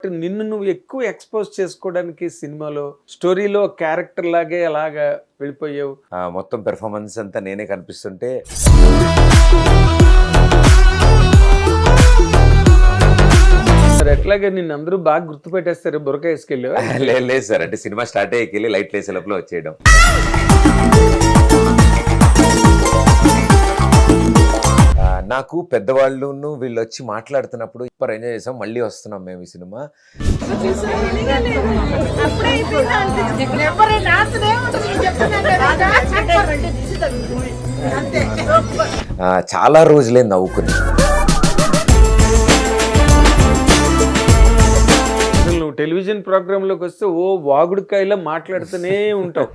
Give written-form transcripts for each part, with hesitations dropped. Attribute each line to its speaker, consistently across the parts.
Speaker 1: నిన్ను నువ్వు ఎక్కువ ఎక్స్పోజ్ చేసుకోవడానికి సినిమాలో స్టోరీలో క్యారెక్టర్ లాగే అలాగా వెళ్ళిపోయావు.
Speaker 2: మొత్తం పెర్ఫార్మెన్స్ అంతా నేనే కనిపిస్తుంటే
Speaker 1: మరి ఎట్లాగే నిన్ను అందరూ బాగా గుర్తుపెట్టేస్తారు బురక వేసుకెళ్ళావు.
Speaker 2: లేదు సార్, అంటే సినిమా స్టార్ట్ అయ్యేకెళ్ళి లైట్ లేసే లోపల వచ్చేయడం. నాకు పెద్దవాళ్ళును వీళ్ళు వచ్చి మాట్లాడుతున్నప్పుడు ఇప్పుడు ఎంజాయ్ చేసాం, మళ్ళీ వస్తున్నాం మేము ఈ సినిమా. చాలా రోజులే నవ్వుకుని.
Speaker 1: నువ్వు టెలివిజన్ ప్రోగ్రామ్ లోకి వస్తే ఓ వాగుడుకాయలా మాట్లాడుతూనే ఉంటావు.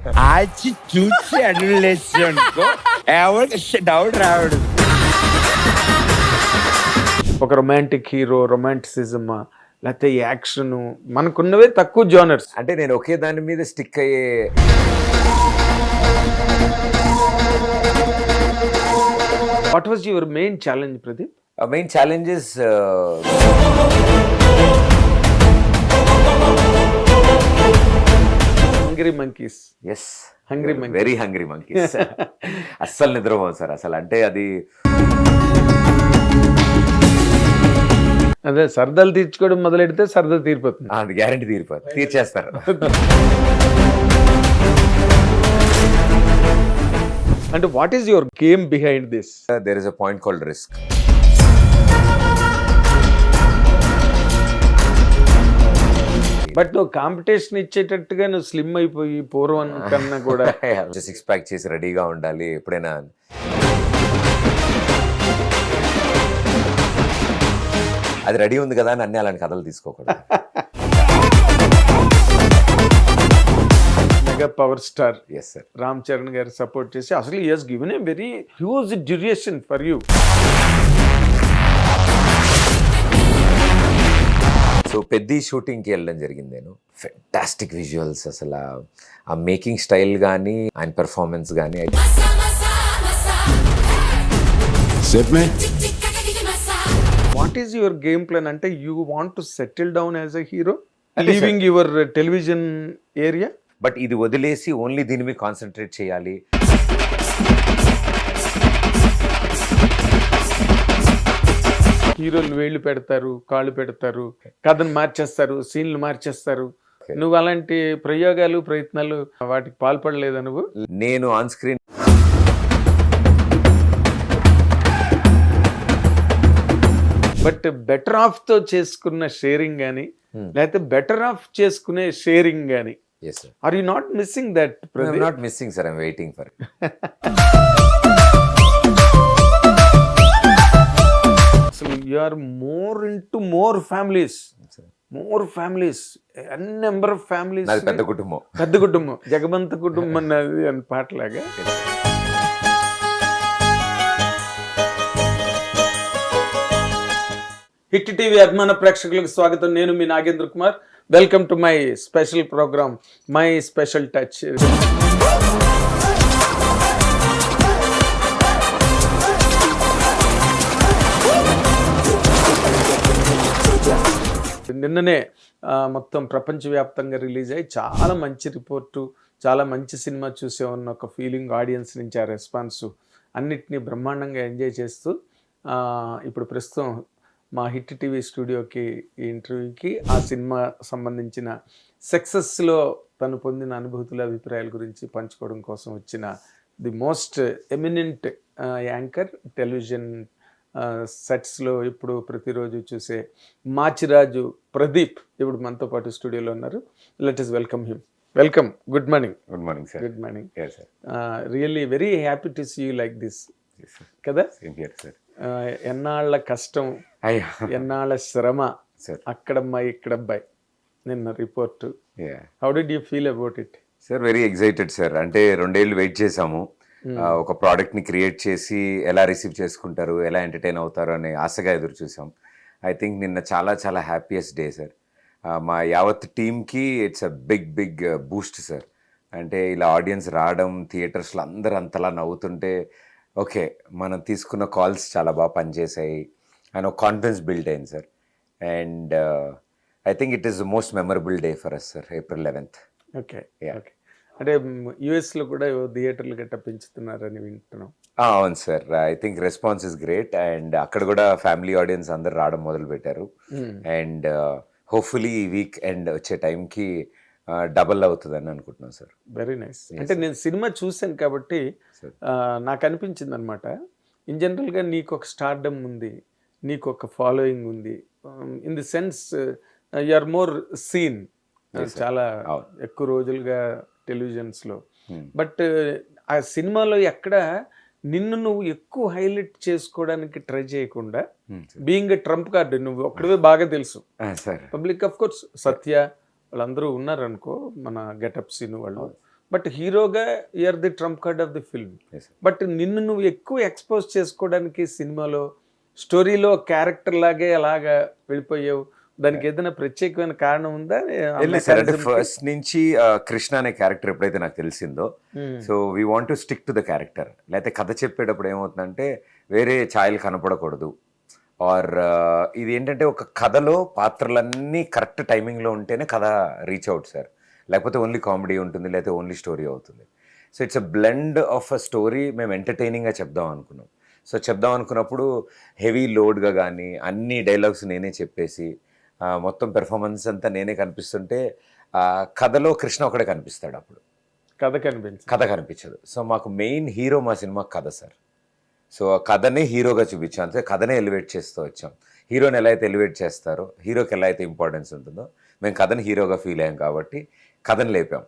Speaker 3: చూసి డౌట్ రావడం.
Speaker 1: ఒక రొమాంటిక్ హీరో, రొమాంటిసిజం లేకపోతే యాక్షన్, మనకున్నవే తక్కువ జోనర్స్.
Speaker 2: అంటే నేను ఒకే దాని మీద స్టిక్ అయ్యే.
Speaker 1: What was your main challenge Pradeep?
Speaker 2: Main challenges
Speaker 1: hungry monkeys.
Speaker 2: Yes,
Speaker 1: hungry monkeys,
Speaker 2: very hungry monkeys. అస్సలు నిద్రపోను సార్ అసలు. అంటే అది
Speaker 1: అదే సరదాలు తీర్చుకోవడం మొదలెడితే సరదా తీరిపోతుంది.
Speaker 2: అది గ్యారంటీ తీరిపోతుంది, తీర్చేస్తారు.
Speaker 1: అంటే what is your game behind this?
Speaker 2: There is a point called risk.
Speaker 1: But నువ్వు కాంపిటీషన్ ఇచ్చేటట్టుగా నువ్వు స్లిమ్ అయిపోయి పూర్వం కన్నా కూడా
Speaker 2: 6 ప్యాక్ చేసి రెడీగా ఉండాలి ఎప్పుడైనా. అది రెడీ ఉంది కదా అని అన్ని అలాంటి కథలు తీసుకోకూడదు.
Speaker 1: Mega power star
Speaker 2: yes sir
Speaker 1: Ram Charan garu support చేసి అసలు he has given a very huge duration for you.
Speaker 2: So పెద్ద షూటింగ్కి వెళ్ళడం జరిగింది నేను. ఫెంటాస్టిక్ విజువల్స్, అసలు ఆ మేకింగ్ స్టైల్ కానీ ఆయన పెర్ఫార్మెన్స్ కానీ.
Speaker 1: What is your game plan? అంటే you want to settle down as a hero, leaving your television area?
Speaker 2: But ఇది వదిలేసి ఓన్లీ దీని మీద కాన్సన్ట్రేట్ చేయాలి.
Speaker 1: హీరోలు వేళ్ళు పెడతారు, కాళ్ళు పెడతారు, కథను మార్చేస్తారు, సీన్లు మార్చేస్తారు. నువ్వు అలాంటి ప్రయోగాలు, ప్రయత్నాలు వాటికి పాల్పడలేదా నువ్వు?
Speaker 2: నేను on screen
Speaker 1: but better off తో చేసుకున్న షేరింగ్ కానీ లేకపోతే బెటర్ ఆఫ్ చేసుకునే షేరింగ్ కానీ,
Speaker 2: yes sir,
Speaker 1: are you not missing that?
Speaker 2: I'm not missing sir, I'm waiting for it.
Speaker 1: అసలు you are more into more families, N number of families.
Speaker 2: నాది పెద్ద కుటుంబం.
Speaker 1: పెద్ద కుటుంబం, జగమంత కుటుంబం అన్నది అని పాటలాగా. హిట్ టీవీ అభిమాన ప్రేక్షకులకు స్వాగతం. నేను మీ Nagendra Kumar. Welcome to my special programme, my special touch. నిన్ననే మొత్తం ప్రపంచవ్యాప్తంగా రిలీజ్ అయ్యి చాలా మంచి రిపోర్టు, చాలా మంచి సినిమా చూసామన్న ఒక ఫీలింగ్ ఆడియన్స్ నుంచి, ఆ రెస్పాన్స్ అన్నిటినీ బ్రహ్మాండంగా ఎంజాయ్ చేస్తూ ఇప్పుడు ప్రస్తుతం మా హిట్ టీవీ స్టూడియోకి ఈ ఇంటర్వ్యూకి ఆ సినిమా సంబంధించిన సక్సెస్లో తను పొందిన అనుభూతుల, అభిప్రాయాల గురించి పంచుకోవడం కోసం వచ్చిన the most eminent anchor, television సెట్స్లో ఇప్పుడు ప్రతిరోజు చూసే మాచిరాజు ప్రదీప్ ఇప్పుడు మనతో పాటు స్టూడియోలో ఉన్నారు. Let us welcome him. Welcome. Good morning.
Speaker 2: Good morning sir.
Speaker 1: Good morning.
Speaker 2: Yes sir.
Speaker 1: Really very happy to see you like this. కదా?
Speaker 2: Same here sir.
Speaker 1: ఎన్నాళ్ళ కష్టం,
Speaker 2: అయ్యా
Speaker 1: ఎన్నాళ్ళ శ్రమ,
Speaker 2: sir.
Speaker 1: అక్కడమ్మాయి ఇక్కడబ్బాయి, నిన్న report.
Speaker 2: Yeah
Speaker 1: how did you feel about it?
Speaker 2: Sir very excited sir. అంటే 2 ఏళ్ళు wait చేసాము. ఒక ప్రోడక్ట్ని క్రియేట్ చేసి ఎలా రిసీవ్ చేసుకుంటారు, ఎలా ఎంటర్టైన్ అవుతారు అనే ఆశగా ఎదురు చూసాం. ఐ థింక్ నిన్న చాలా చాలా హ్యాపీయెస్ట్ డే సార్. మా యావత్ టీమ్కి it's a big boost sir. అంటే ఇలా ఆడియన్స్ రావడం, థియేటర్స్లో అందరూ అంతలా నవ్వుతుంటే ఓకే మనం తీసుకున్న కాల్స్ చాలా బాగా పనిచేసాయి అని ఒక కాన్ఫిడెన్స్ బిల్డ్ అయింది sir. And I think it is the most memorable day for us sir, April 11th.
Speaker 1: Okay
Speaker 2: Yeah.
Speaker 1: Okay. అంటే యుఎస్లో కూడా థియేటర్లు గట్ట పెంచుతున్నారని వింటున్నాం.
Speaker 2: అవును sir, I think response is great. And అక్కడ కూడా ఫ్యామిలీ ఆడియన్స్ అందరు రావడం మొదలు పెట్టారు. అండ్ హోప్ఫుల్లీ ఈ వీక్ ఎండ్ వచ్చే టైంకి డబల్ అవుతుందని అనుకుంటున్నాను సార్.
Speaker 1: Very nice. అంటే నేను సినిమా చూశాను కాబట్టి నాకు అనిపించింది అనమాట, ఇన్ జనరల్గా నీకు ఒక స్టార్డమ్ ఉంది, నీకు ఒక ఫాలోయింగ్ ఉంది, in the sense you are more seen, చాలా ఎక్కువ రోజులుగా టెలివిజన్స్లో. బట్ ఆ సినిమాలో ఎక్కడ నిన్ను నువ్వు ఎక్కువ హైలైట్ చేసుకోవడానికి ట్రై చేయకుండా, బీయింగ్ ఎ ట్రంప్ కార్డు నువ్వు ఒక్కడే బాగా తెలుసు పబ్లిక్, ఆఫ్ కోర్స్ సత్య వాళ్ళందరూ ఉన్నారనుకో మన గెటప్ సీన్ వాళ్ళు, బట్ హీరోగా you're the trump card of the film. But నిన్ను నువ్వు ఎక్కువ ఎక్స్పోజ్ చేసుకోవడానికి సినిమాలో స్టోరీలో క్యారెక్టర్ లాగే అలాగా వెళ్ళిపోయావు, దానికి ఏదైనా ప్రత్యేకమైన కారణం ఉందా?
Speaker 2: సార్ అంటే ఫస్ట్ నుంచి కృష్ణ అనే క్యారెక్టర్ ఎప్పుడైతే నాకు తెలిసిందో, so we want to stick to the character. లేకపోతే కథ చెప్పేటప్పుడు ఏమవుతుందంటే వేరే ఛాయలు కనపడకూడదు, ఆర్ ఇది ఏంటంటే ఒక కథలో పాత్రలన్నీ కరెక్ట్ టైమింగ్లో ఉంటేనే కథ రీచ్ అవుట్ సార్, లేకపోతే ఓన్లీ కామెడీ ఉంటుంది, లేకపోతే ఓన్లీ స్టోరీ అవుతుంది. So it's a blend of a story. మేము ఎంటర్టైనింగ్గా చెప్దాం అనుకున్నాం. సో చెప్దాం అనుకున్నప్పుడు హెవీ లోడ్గా కానీ అన్ని డైలాగ్స్ నేనే చెప్పేసి మొత్తం పెర్ఫార్మెన్స్ అంతా నేనే కనిపిస్తుంటే కథలో కృష్ణ ఒకడే కనిపిస్తాడు, అప్పుడు కథ కనిపించదు. సో మాకు మెయిన్ హీరో మా సినిమా కథ సార్. సో ఆ కథనే హీరోగా చూపించాం, అంటే కథనే ఎలివేట్ చేస్తూ వచ్చాం. హీరోని ఎలా అయితే ఎలివేట్ చేస్తారో, హీరోకి ఎలా అయితే ఇంపార్టెన్స్ ఉంటుందో, మేము కథని హీరోగా ఫీల్ అయ్యాం కాబట్టి కథను లేపాం.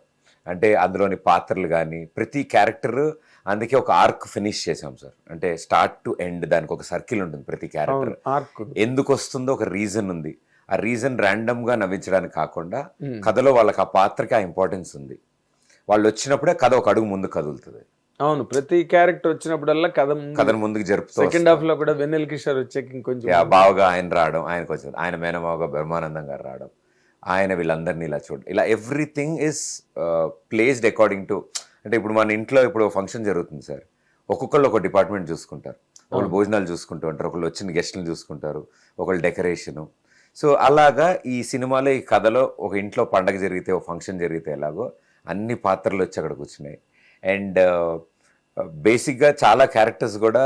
Speaker 2: అంటే అందులోని పాత్రలు కానీ ప్రతి క్యారెక్టర్, అందుకే ఒక ఆర్క్ ఫినిష్ చేసాం సార్. అంటే స్టార్ట్ టు ఎండ్ దానికి ఒక సర్కిల్ ఉంటుంది, ప్రతి క్యారెక్టర్ ఎందుకు వస్తుందో ఒక రీజన్ ఉంది. ఆ రీజన్ ర్యాండమ్గా నవ్వించడానికి కాకుండా కథలో వాళ్ళకి ఆ పాత్రకి ఆ ఇంపార్టెన్స్ ఉంది. వాళ్ళు వచ్చినప్పుడే కథ ఒక అడుగు ముందు కదులుతుంది.
Speaker 1: అవును, ప్రతి క్యారెక్టర్ వచ్చినప్పుడల్లా
Speaker 2: కథను ముందుకు జరుపుతూ.
Speaker 1: సెకండ్ హాఫ్ లో కూడా వెన్నెల కిషోర్ వచ్చాక ఇంకొంచెం
Speaker 2: బాగా ఆయన రావడం, ఆయనకు వచ్చింది, ఆయన మేనమావగా బ్రహ్మానందం గారు రావడం, ఆయన వీళ్ళందరినీ ఇలా చూడడం, ఇలా everything is placed according to. అంటే ఇప్పుడు మన ఇంట్లో ఇప్పుడు ఫంక్షన్ జరుగుతుంది సార్, ఒక్కొక్కళ్ళు ఒక డిపార్ట్మెంట్ చూసుకుంటారు. ఒకళ్ళు భోజనాలు చూసుకుంటూ ఉంటారు, ఒకళ్ళు వచ్చిన గెస్టులను చూసుకుంటారు, ఒకళ్ళు డెకరేషను. సో అలాగా ఈ సినిమాలో ఈ కథలో ఒక ఇంట్లో పండగ జరిగితే, ఒక ఫంక్షన్ జరిగితే ఎలాగో అన్ని పాత్రలు వచ్చి అక్కడ కూర్చున్నాయి. అండ్ బేసిక్గా చాలా క్యారెక్టర్స్ కూడా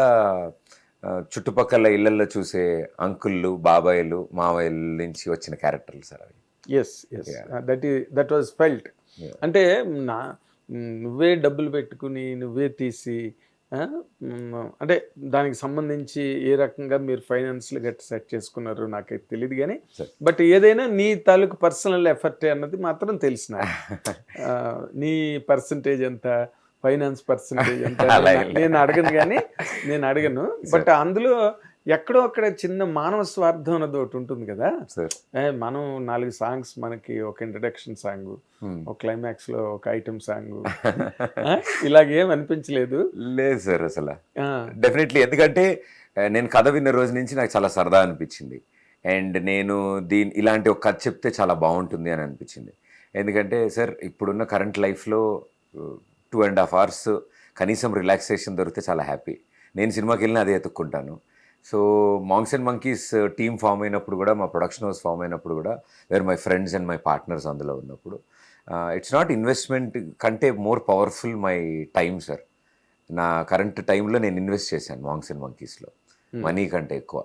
Speaker 2: చుట్టుపక్కల ఇళ్లలో చూసే అంకుళ్ళు, బాబాయిలు, మావయ్యల నుంచి వచ్చిన క్యారెక్టర్లు సార్ అవి.
Speaker 1: Yes yes, that was felt. అంటే నువ్వే డబ్బులు పెట్టుకుని నువ్వే తీసి, అంటే దానికి సంబంధించి ఏ రకంగా మీరు ఫైనాన్స్లు గట్టి సెట్ చేసుకున్నారు నాకైతే తెలియదు కానీ, బట్ ఏదైనా నీ తాలూకు పర్సనల్ ఎఫర్ట్ అన్నది మాత్రం తెలిసిన. నీ పర్సంటేజ్ ఎంత, ఫైనాన్స్ పర్సంటేజ్ ఎంత నేను అడగను. బట్ అందులో ఎక్కడో అక్కడ చిన్న మానవ స్వార్థం అన్నది ఒకటి ఉంటుంది కదా. మనం 4 సాంగ్స్, మనకి ఒక ఇంట్రడక్షన్ సాంగ్, ఒక క్లైమాక్స్ లో ఒక ఐటమ్ సాంగ్, ఇలాగేం అనిపించలేదు?
Speaker 2: లేదు సార్ అసలు, డెఫినెట్లీ. ఎందుకంటే నేను కథ విన్న రోజు నుంచి నాకు చాలా సరదా అనిపించింది. అండ్ నేను ఇలాంటి ఒక కథ చెప్తే చాలా బాగుంటుంది అని అనిపించింది. ఎందుకంటే సార్ ఇప్పుడున్న కరెంట్ లైఫ్లో 2.5 hours కనీసం రిలాక్సేషన్ దొరికితే చాలా హ్యాపీ. నేను సినిమాకి వెళ్ళినా అదే ఎత్తుక్కుంటాను. So monks and monkeys team form అయినప్పుడు కూడా, మా ప్రొడక్షన్ హౌస్ ఫామ్ అయినప్పుడు కూడా, where my friends and my partners అందులో ఉన్నప్పుడు, ఇట్స్ నాట్ ఇన్వెస్ట్మెంట్ కంటే more powerful my time sir. నా కరెంట్ టైంలో నేను ఇన్వెస్ట్ చేశాను మాంగ్స్ అండ్ మంకీస్లో, మనీ కంటే ఎక్కువ.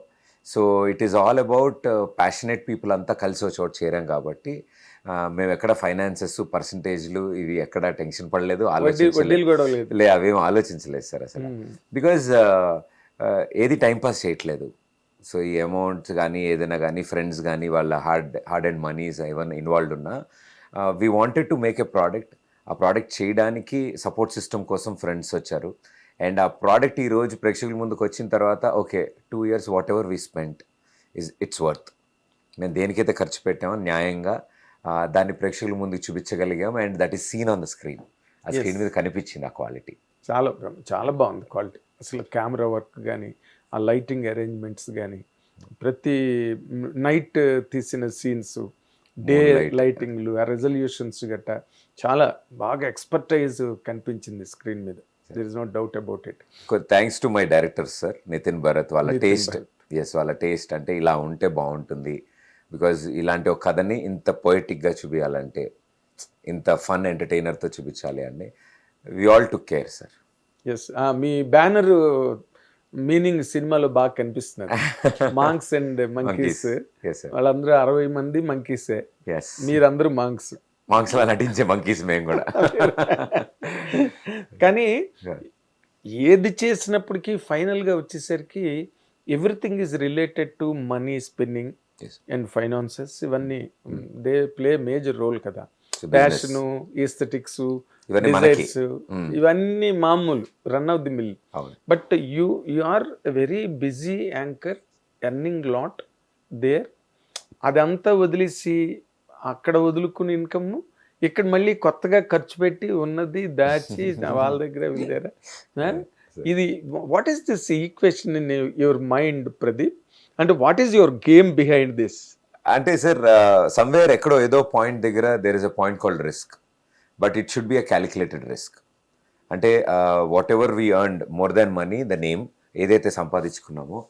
Speaker 2: So it is all about passionate people అంతా కలిసి ఒక చోట చేరాం కాబట్టి మేము ఎక్కడ ఫైనాన్సెస్, పర్సంటేజ్లు ఇవి ఎక్కడ టెన్షన్ పడలేదు, అవేం ఆలోచించలేదు సార్ అసలు. బికాజ్ ఏది టైంపాస్ చేయట్లేదు. సో ఈ అమౌంట్స్ కానీ ఏదైనా కానీ ఫ్రెండ్స్ కానీ వాళ్ళ హార్డ్ అండ్ మనీస్ ఏమైనా ఇన్వాల్వ్డ్ ఉన్నా, we wanted to make a product. ఆ ప్రోడక్ట్ చేయడానికి సపోర్ట్ సిస్టమ్ కోసం ఫ్రెండ్స్ వచ్చారు. అండ్ ఆ ప్రోడక్ట్ ఈరోజు ప్రేక్షకుల ముందుకు వచ్చిన తర్వాత, okay 2 years whatever we spent it's worth. మేము దేనికైతే ఖర్చు పెట్టామో న్యాయంగా దాన్ని ప్రేక్షకుల ముందుకు చూపించగలిగాం. And that is seen on the screen. ఆ స్క్రీన్ మీద కనిపించింది ఆ క్వాలిటీ.
Speaker 1: చాలా బాగుంది క్వాలిటీ. అసలు కెమెరా వర్క్ కానీ, ఆ లైటింగ్ అరేంజ్మెంట్స్ కానీ, ప్రతి నైట్ తీసిన సీన్స్, డే లైటింగ్లు, ఆ రెజల్యూషన్స్ గట్ట చాలా బాగా ఎక్స్పర్టైజ్ కనిపించింది స్క్రీన్ మీద. There is no doubt about it.
Speaker 2: Thanks to my directors sir, Nitin Bharath. వాళ్ళ టేస్ట్ అంటే ఇలా ఉంటే బాగుంటుంది, బికాజ్ ఇలాంటి ఒక కథని ఇంత పొయిటిక్గా చూపించాలంటే, ఇంత ఫన్ ఎంటర్టైనర్తో చూపించాలి అని we all took care sir.
Speaker 1: Yes, మీ బ్యానర్ మీనింగ్ సినిమాలో బాగా కనిపిస్తున్నారు. Monks and monkeys,
Speaker 2: yes sir.
Speaker 1: వాళ్ళందరూ 60 మంది మంకీసే,
Speaker 2: ఎస్,
Speaker 1: మీరందరూ మాంక్స్.
Speaker 2: మాంక్స్లా నటించే మంకీస్ మేము కూడా.
Speaker 1: కానీ ఏది చేసినప్పటికీ ఫైనల్గా వచ్చేసరికి everything is related to money spending
Speaker 2: Yes.
Speaker 1: And finances. ఇవన్నీ దే ప్లే మేజర్ రోల్ కదా.
Speaker 2: So
Speaker 1: ప్యాషను, ఈస్థెటిక్స్,
Speaker 2: ఇవన్నీ మనకి.
Speaker 1: డిజైర్స్, ఇవన్నీ మామూలు రన్ ఆఫ్ ది మిల్.
Speaker 2: అవును.
Speaker 1: But you are very busy anchor, earning lot there. అదంతా వదిలేసి అక్కడ వదులుకుని ఇన్కమ్ ఇక్కడ మళ్ళీ కొత్తగా ఖర్చు పెట్టి ఉన్నది దాచి వాళ్ళ దగ్గర వెళ్ళారా? ఇది what is this equation in your mind Pradeep? అంటే what is your game behind this?
Speaker 2: అంటే సార్, సమ్వేర్ ఎక్కడో ఏదో పాయింట్ దగ్గర there is a point called risk, but it should be a calculated risk. అంటే whatever we earned more than money, the name ఏదైతే సంపాదించుకున్నామో,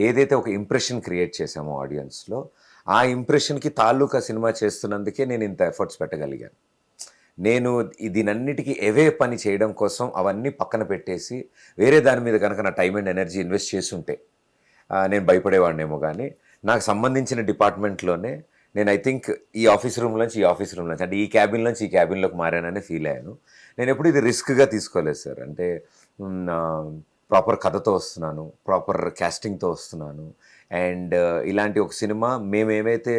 Speaker 2: ఏదైతే ఒక impression create చేసామో ఆడియన్స్లో, ఆ ఇంప్రెషన్కి తాలూకా సినిమా చేస్తున్నందుకే నేను ఇంత ఎఫర్ట్స్ పెట్టగలిగాను. నేను దీనన్నిటికీ ఎవే పని చేయడం కోసం అవన్నీ పక్కన పెట్టేసి వేరే దాని మీద కనుక నా టైం అండ్ ఎనర్జీ ఇన్వెస్ట్ చేస్తుంటే నేను భయపడేవాడినేమో. కానీ నాకు సంబంధించిన డిపార్ట్మెంట్లోనే నేను ఐ థింక్ ఈ ఆఫీస్ రూమ్లోంచి అంటే ఈ క్యాబిన్ నుంచి ఈ క్యాబిన్లోకి మారానని ఫీల్ అయ్యాను. నేను ఎప్పుడు ఇది రిస్క్గా తీసుకోలేదు సార్. అంటే ప్రాపర్ కథతో వస్తున్నాను, ప్రాపర్ క్యాస్టింగ్తో వస్తున్నాను, అండ్ ఇలాంటి ఒక సినిమా మేమేమైతే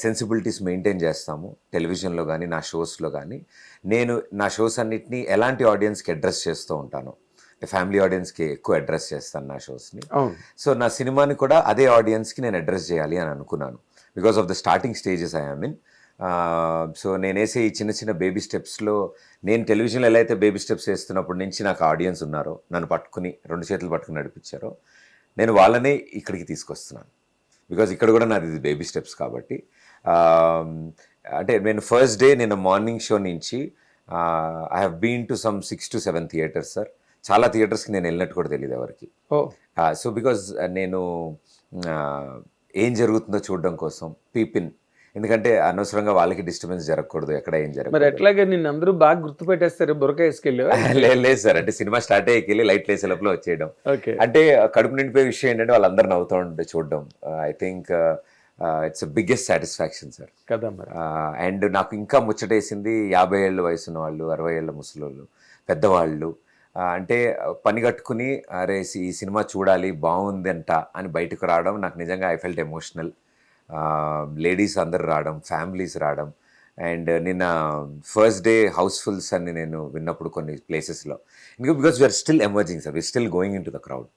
Speaker 2: సెన్సిబిలిటీస్ మెయింటైన్ చేస్తామో టెలివిజన్లో కానీ నా షోస్లో కానీ, నేను నా షోస్ అన్నిటినీ ఎలాంటి ఆడియన్స్కి అడ్రస్ చేస్తూ ఉంటాను, ఫ్యామిలీ ఆడియన్స్కి ఎక్కువ అడ్రస్ చేస్తాను నా షోస్ని. సో నా సినిమాని కూడా అదే ఆడియన్స్కి నేను అడ్రస్ చేయాలి అని అనుకున్నాను, because of the starting stages I mean. So నేను వేసే ఈ చిన్న చిన్న బేబీ స్టెప్స్లో, నేను టెలివిజన్లో ఎలా అయితే బేబీ స్టెప్స్ వేస్తున్నప్పటి నుంచి నాకు ఆడియన్స్ ఉన్నారో, నన్ను పట్టుకుని 2 చేతులు పట్టుకుని నడిపించారో, నేను వాళ్ళనే ఇక్కడికి తీసుకొస్తున్నాను. బికాజ్ ఇక్కడ కూడా నాది ఇది బేబీ స్టెప్స్ కాబట్టి. అంటే నేను ఫస్ట్ డే నేను మార్నింగ్ షో నుంచి I have been to some 6 to 7 theatres sir. చాలా థియేటర్స్కి నేను వెళ్ళినట్టు కూడా తెలియదు ఎవరికి. సో బికాజ్ నేను ఏం జరుగుతుందో చూడడం కోసం పీపిన్, ఎందుకంటే అనవసరంగా వాళ్ళకి డిస్టర్బెన్స్ జరగకూడదు, ఎక్కడ ఏం
Speaker 1: మరి
Speaker 2: జరగదు.
Speaker 1: ఎట్లాగే నిన్ను అందరూ బాగా గుర్తుపెట్టేస్తారు బురక వేసుకెళ్ళి?
Speaker 2: లేదు సార్, అంటే సినిమా స్టార్ట్ అయ్యేకెళ్ళి లైట్ వేసే లోపల వచ్చేయడం.
Speaker 1: ఓకే,
Speaker 2: అంటే కడుపు నిండిపోయే విషయం ఏంటంటే వాళ్ళందరూ నవ్వుతూ ఉంటే చూడడం, I think it's biggest satisfaction sir.
Speaker 1: కదా మరి.
Speaker 2: అండ్ నాకు ఇంకా ముచ్చటేసింది 50 ఏళ్ళ వయసున్న వాళ్ళు, 60 ఏళ్ళ ముసలోళ్ళు, పెద్దవాళ్ళు, అంటే పని కట్టుకుని అరే ఈ సినిమా చూడాలి బాగుందంట అని బయటకు రావడం నాకు నిజంగా ఐ ఫెల్ట్ ఎమోషనల్. లేడీస్ అందరు రావడం, ఫ్యామిలీస్ రావడం, అండ్ నిన్న ఫస్ట్ డే హౌస్ఫుల్స్ అని నేను విన్నప్పుడు కొన్ని ప్లేసెస్లో, ఇంకా because we're still emerging sir, we're still going in to the crowd.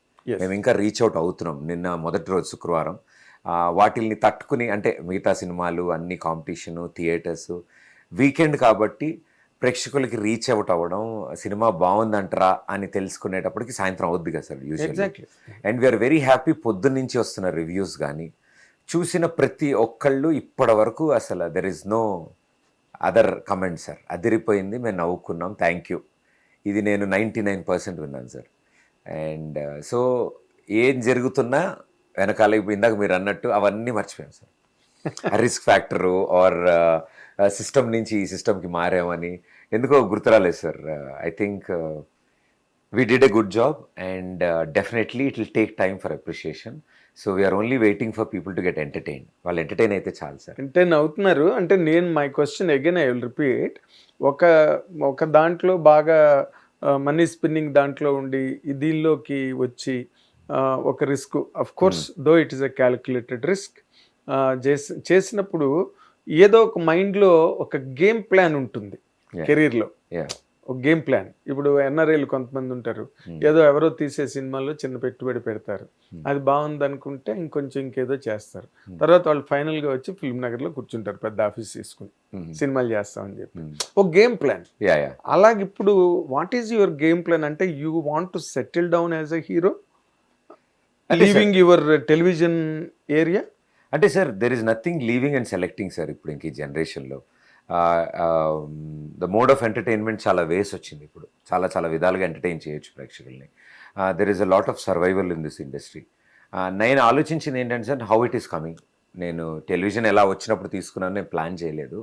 Speaker 2: మేము ఇంకా రీచ్ అవుట్ అవుతున్నాం. నిన్న మొదటి రోజు శుక్రవారం వాటిల్ని తట్టుకుని, అంటే మిగతా సినిమాలు అన్ని కాంపిటీషను, థియేటర్స్, వీకెండ్ కాబట్టి ప్రేక్షకులకి రీచ్ అవుట్ అవ్వడం, సినిమా బాగుందంటారా అని తెలుసుకునేటప్పటికి సాయంత్రం అవుద్ది కదా sir usually. And we're very happy. పొద్దున్నుంచి వస్తున్న రివ్యూస్ కానీ, చూసిన ప్రతి ఒక్కళ్ళు ఇప్పటి వరకు అసలు there is no other comment sir. అదిరిపోయింది, మేము నవ్వుకున్నాం, థ్యాంక్ యూ. ఇది నేను 99% విన్నాను సార్. అండ్ సో ఏం జరుగుతున్నా వెనకాల ఇందాక మీరు అన్నట్టు అవన్నీ మర్చిపోయాం sir. Risk factor or system నుంచి ఈ సిస్టమ్కి మారామని ఎందుకో గుర్తురాలేదు sir. I think we did a good job and definitely it will take time for appreciation. So we're only waiting for people to get entertain. వాళ్ళు ఎంటర్టైన్ అయితే చాలు sir.
Speaker 1: Entertain అవుతున్నారు అంటే, నేను my question again I will repeat. ఒక దాంట్లో బాగా money spinning దాంట్లో ఉండి దీనిలోకి వచ్చి ఒక risk, of course though it is a calculated risk చేసినప్పుడు ఏదో ఒక మైండ్లో ఒక గేమ్ ప్లాన్ ఉంటుంది కెరీర్లో. ఒక గేమ్ ప్లాన్. ఇప్పుడు ఎన్ఆర్ఐలు కొంతమంది ఉంటారు, ఏదో ఎవరో తీసే సినిమాల్లో చిన్న పెట్టుబడి పెడతారు, అది బాగుంది అనుకుంటే ఇంకేదో చేస్తారు, తర్వాత వాళ్ళు ఫైనల్గా వచ్చి ఫిల్మ్ నగర్లో కూర్చుంటారు పెద్ద ఆఫీస్ తీసుకుని సినిమాలు చేస్తామని చెప్పి ఒక గేమ్ ప్లాన్. అలాగే ఇప్పుడు what is your game plan? అంటే you want to settle down as a hero leaving your television area?
Speaker 2: అంటే sir there is nothing leaving and selecting sir. ఇప్పుడు ఇంక ఈ జనరేషన్లో ద మోడ్ ఆఫ్ ఎంటర్టైన్మెంట్ చాలా వేస్ వచ్చింది. ఇప్పుడు చాలా చాలా విధాలుగా ఎంటర్టైన్ చేయొచ్చు ప్రేక్షకుల్ని. There is a lot of survival in this industry. నేను ఆలోచించింది ఏంటంటే sir, how it is coming, నేను టెలివిజన్ ఎలా వచ్చినప్పుడు తీసుకున్నాను, నేను ప్లాన్ చేయలేదు.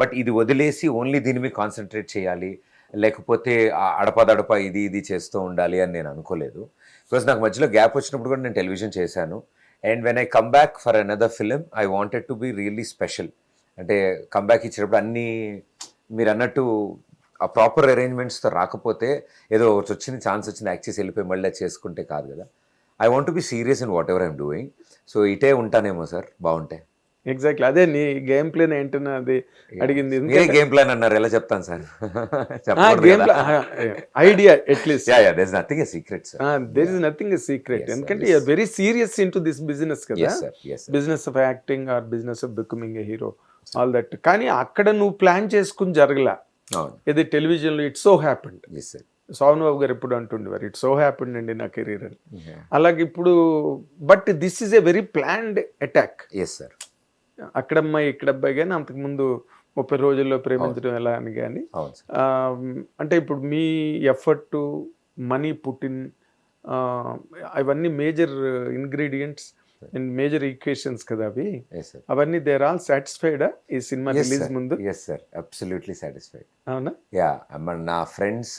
Speaker 2: బట్ ఇది వదిలేసి ఓన్లీ దీని మీద కాన్సన్ట్రేట్ చేయాలి, లేకపోతే అడపదడప ఇది చేస్తూ ఉండాలి అని నేను అనుకోలేదు. బికాస్ నాకు మధ్యలో గ్యాప్ వచ్చినప్పుడు కూడా నేను టెలివిజన్ చేశాను. And when I come back for another film, I wanted to be really special. అంటే కమ్బ్యాక్ ఇచ్చినప్పుడు అన్నీ మీరు అన్నట్టు ఆ ప్రాపర్ అరేంజ్మెంట్స్తో రాకపోతే ఏదో వచ్చింది, ఛాన్స్ వచ్చింది, యాక్ట్ చేసి వెళ్ళిపోయి మళ్ళీ అది చేసుకుంటే కాదు కదా. I want to be serious in what ever I'm doing. So ఇటే ఉంటానేమో సార్, బాగుంటాయి.
Speaker 1: ఎగ్జాక్ట్లీ అదే నీ గేమ్ ప్లాన్ ఏంటన్నా అది అడిగింది.
Speaker 2: మీరే గేమ్ ప్లాన్ అన్నారు, ఎలా చెప్తాను sir?
Speaker 1: Game idea at least
Speaker 2: there nothing a secret sir.
Speaker 1: There is nothing a secret. ఎందుకంటే you're very serious into this business కదా, business of acting or business of becoming a hero, all that. కానీ అక్కడ నువ్వు plan చేసుకుని జరగలా. ఇది టెలివిజన్లో it's so happened. Soman Babu garu ఎప్పుడు అంటుండేవారు, ఇట్స్ సో హ్యాపెండ్ అండి నా కెరీర్ అని. అలాగే ఇప్పుడు but this is a very planned attack.
Speaker 2: Yes sir.
Speaker 1: అక్కడమ్మాయి ఇక్కడబ్బాయి కానీ అంతకుముందు 30 రోజుల్లో ప్రేమించడం ఎలా అని కానీ, అంటే ఇప్పుడు మీ ఎఫర్ట్, మనీ పుట్టిన్, అవన్నీ major ingredients and major equations కదా అవి. అవన్నీ దేర్ ఆల్ సాటిస్ఫైడ్ ఈ సినిమా రిలీజ్ ముందు?
Speaker 2: Yes sir, absolutely satisfied.
Speaker 1: అవునా?
Speaker 2: యా, నా ఫ్రెండ్స్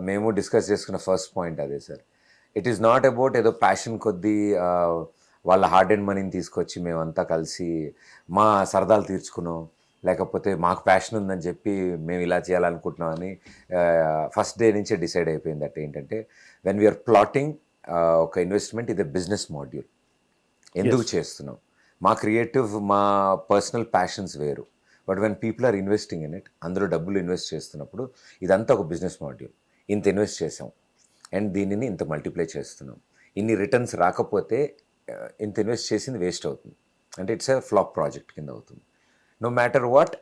Speaker 2: మేము డిస్కస్ చేసుకున్న ఫస్ట్ పాయింట్ అదే sir. It is not about ఏదో ప్యాషన్ కొద్దీ వాళ్ళ హార్డ్ అండ్ మనీని తీసుకొచ్చి మేమంతా కలిసి మా సరదాలు తీర్చుకున్నాం, లేకపోతే మాకు ప్యాషన్ ఉందని చెప్పి మేము ఇలా చేయాలనుకుంటున్నాం అని ఫస్ట్ డే నుంచే డిసైడ్ అయిపోయింది. దట్ ఏంటంటే వెన్ వీఆర్ ప్లాటింగ్ ఒక ఇన్వెస్ట్మెంట్, ఇది బిజినెస్ మాడ్యూల్. ఎందుకు చేస్తున్నాం, మా క్రియేటివ్, మా పర్సనల్ ప్యాషన్స్ వేరు. But when people are investing in it, అందరూ డబ్బులు ఇన్వెస్ట్ చేస్తున్నప్పుడు ఇదంతా ఒక బిజినెస్ మాడ్యూల్. ఇంత ఇన్వెస్ట్ చేసాం అండ్ దీనిని ఇంత మల్టిప్లై చేస్తున్నాం, ఇన్ని రిటర్న్స్ రాకపోతే ఇంత ఇన్వెస్ట్ చేసింది వేస్ట్ అవుతుంది, అంటే ఇట్స్ ఎ ఫ్లాప్ ప్రాజెక్ట్ కింద అవుతుంది. No matter what,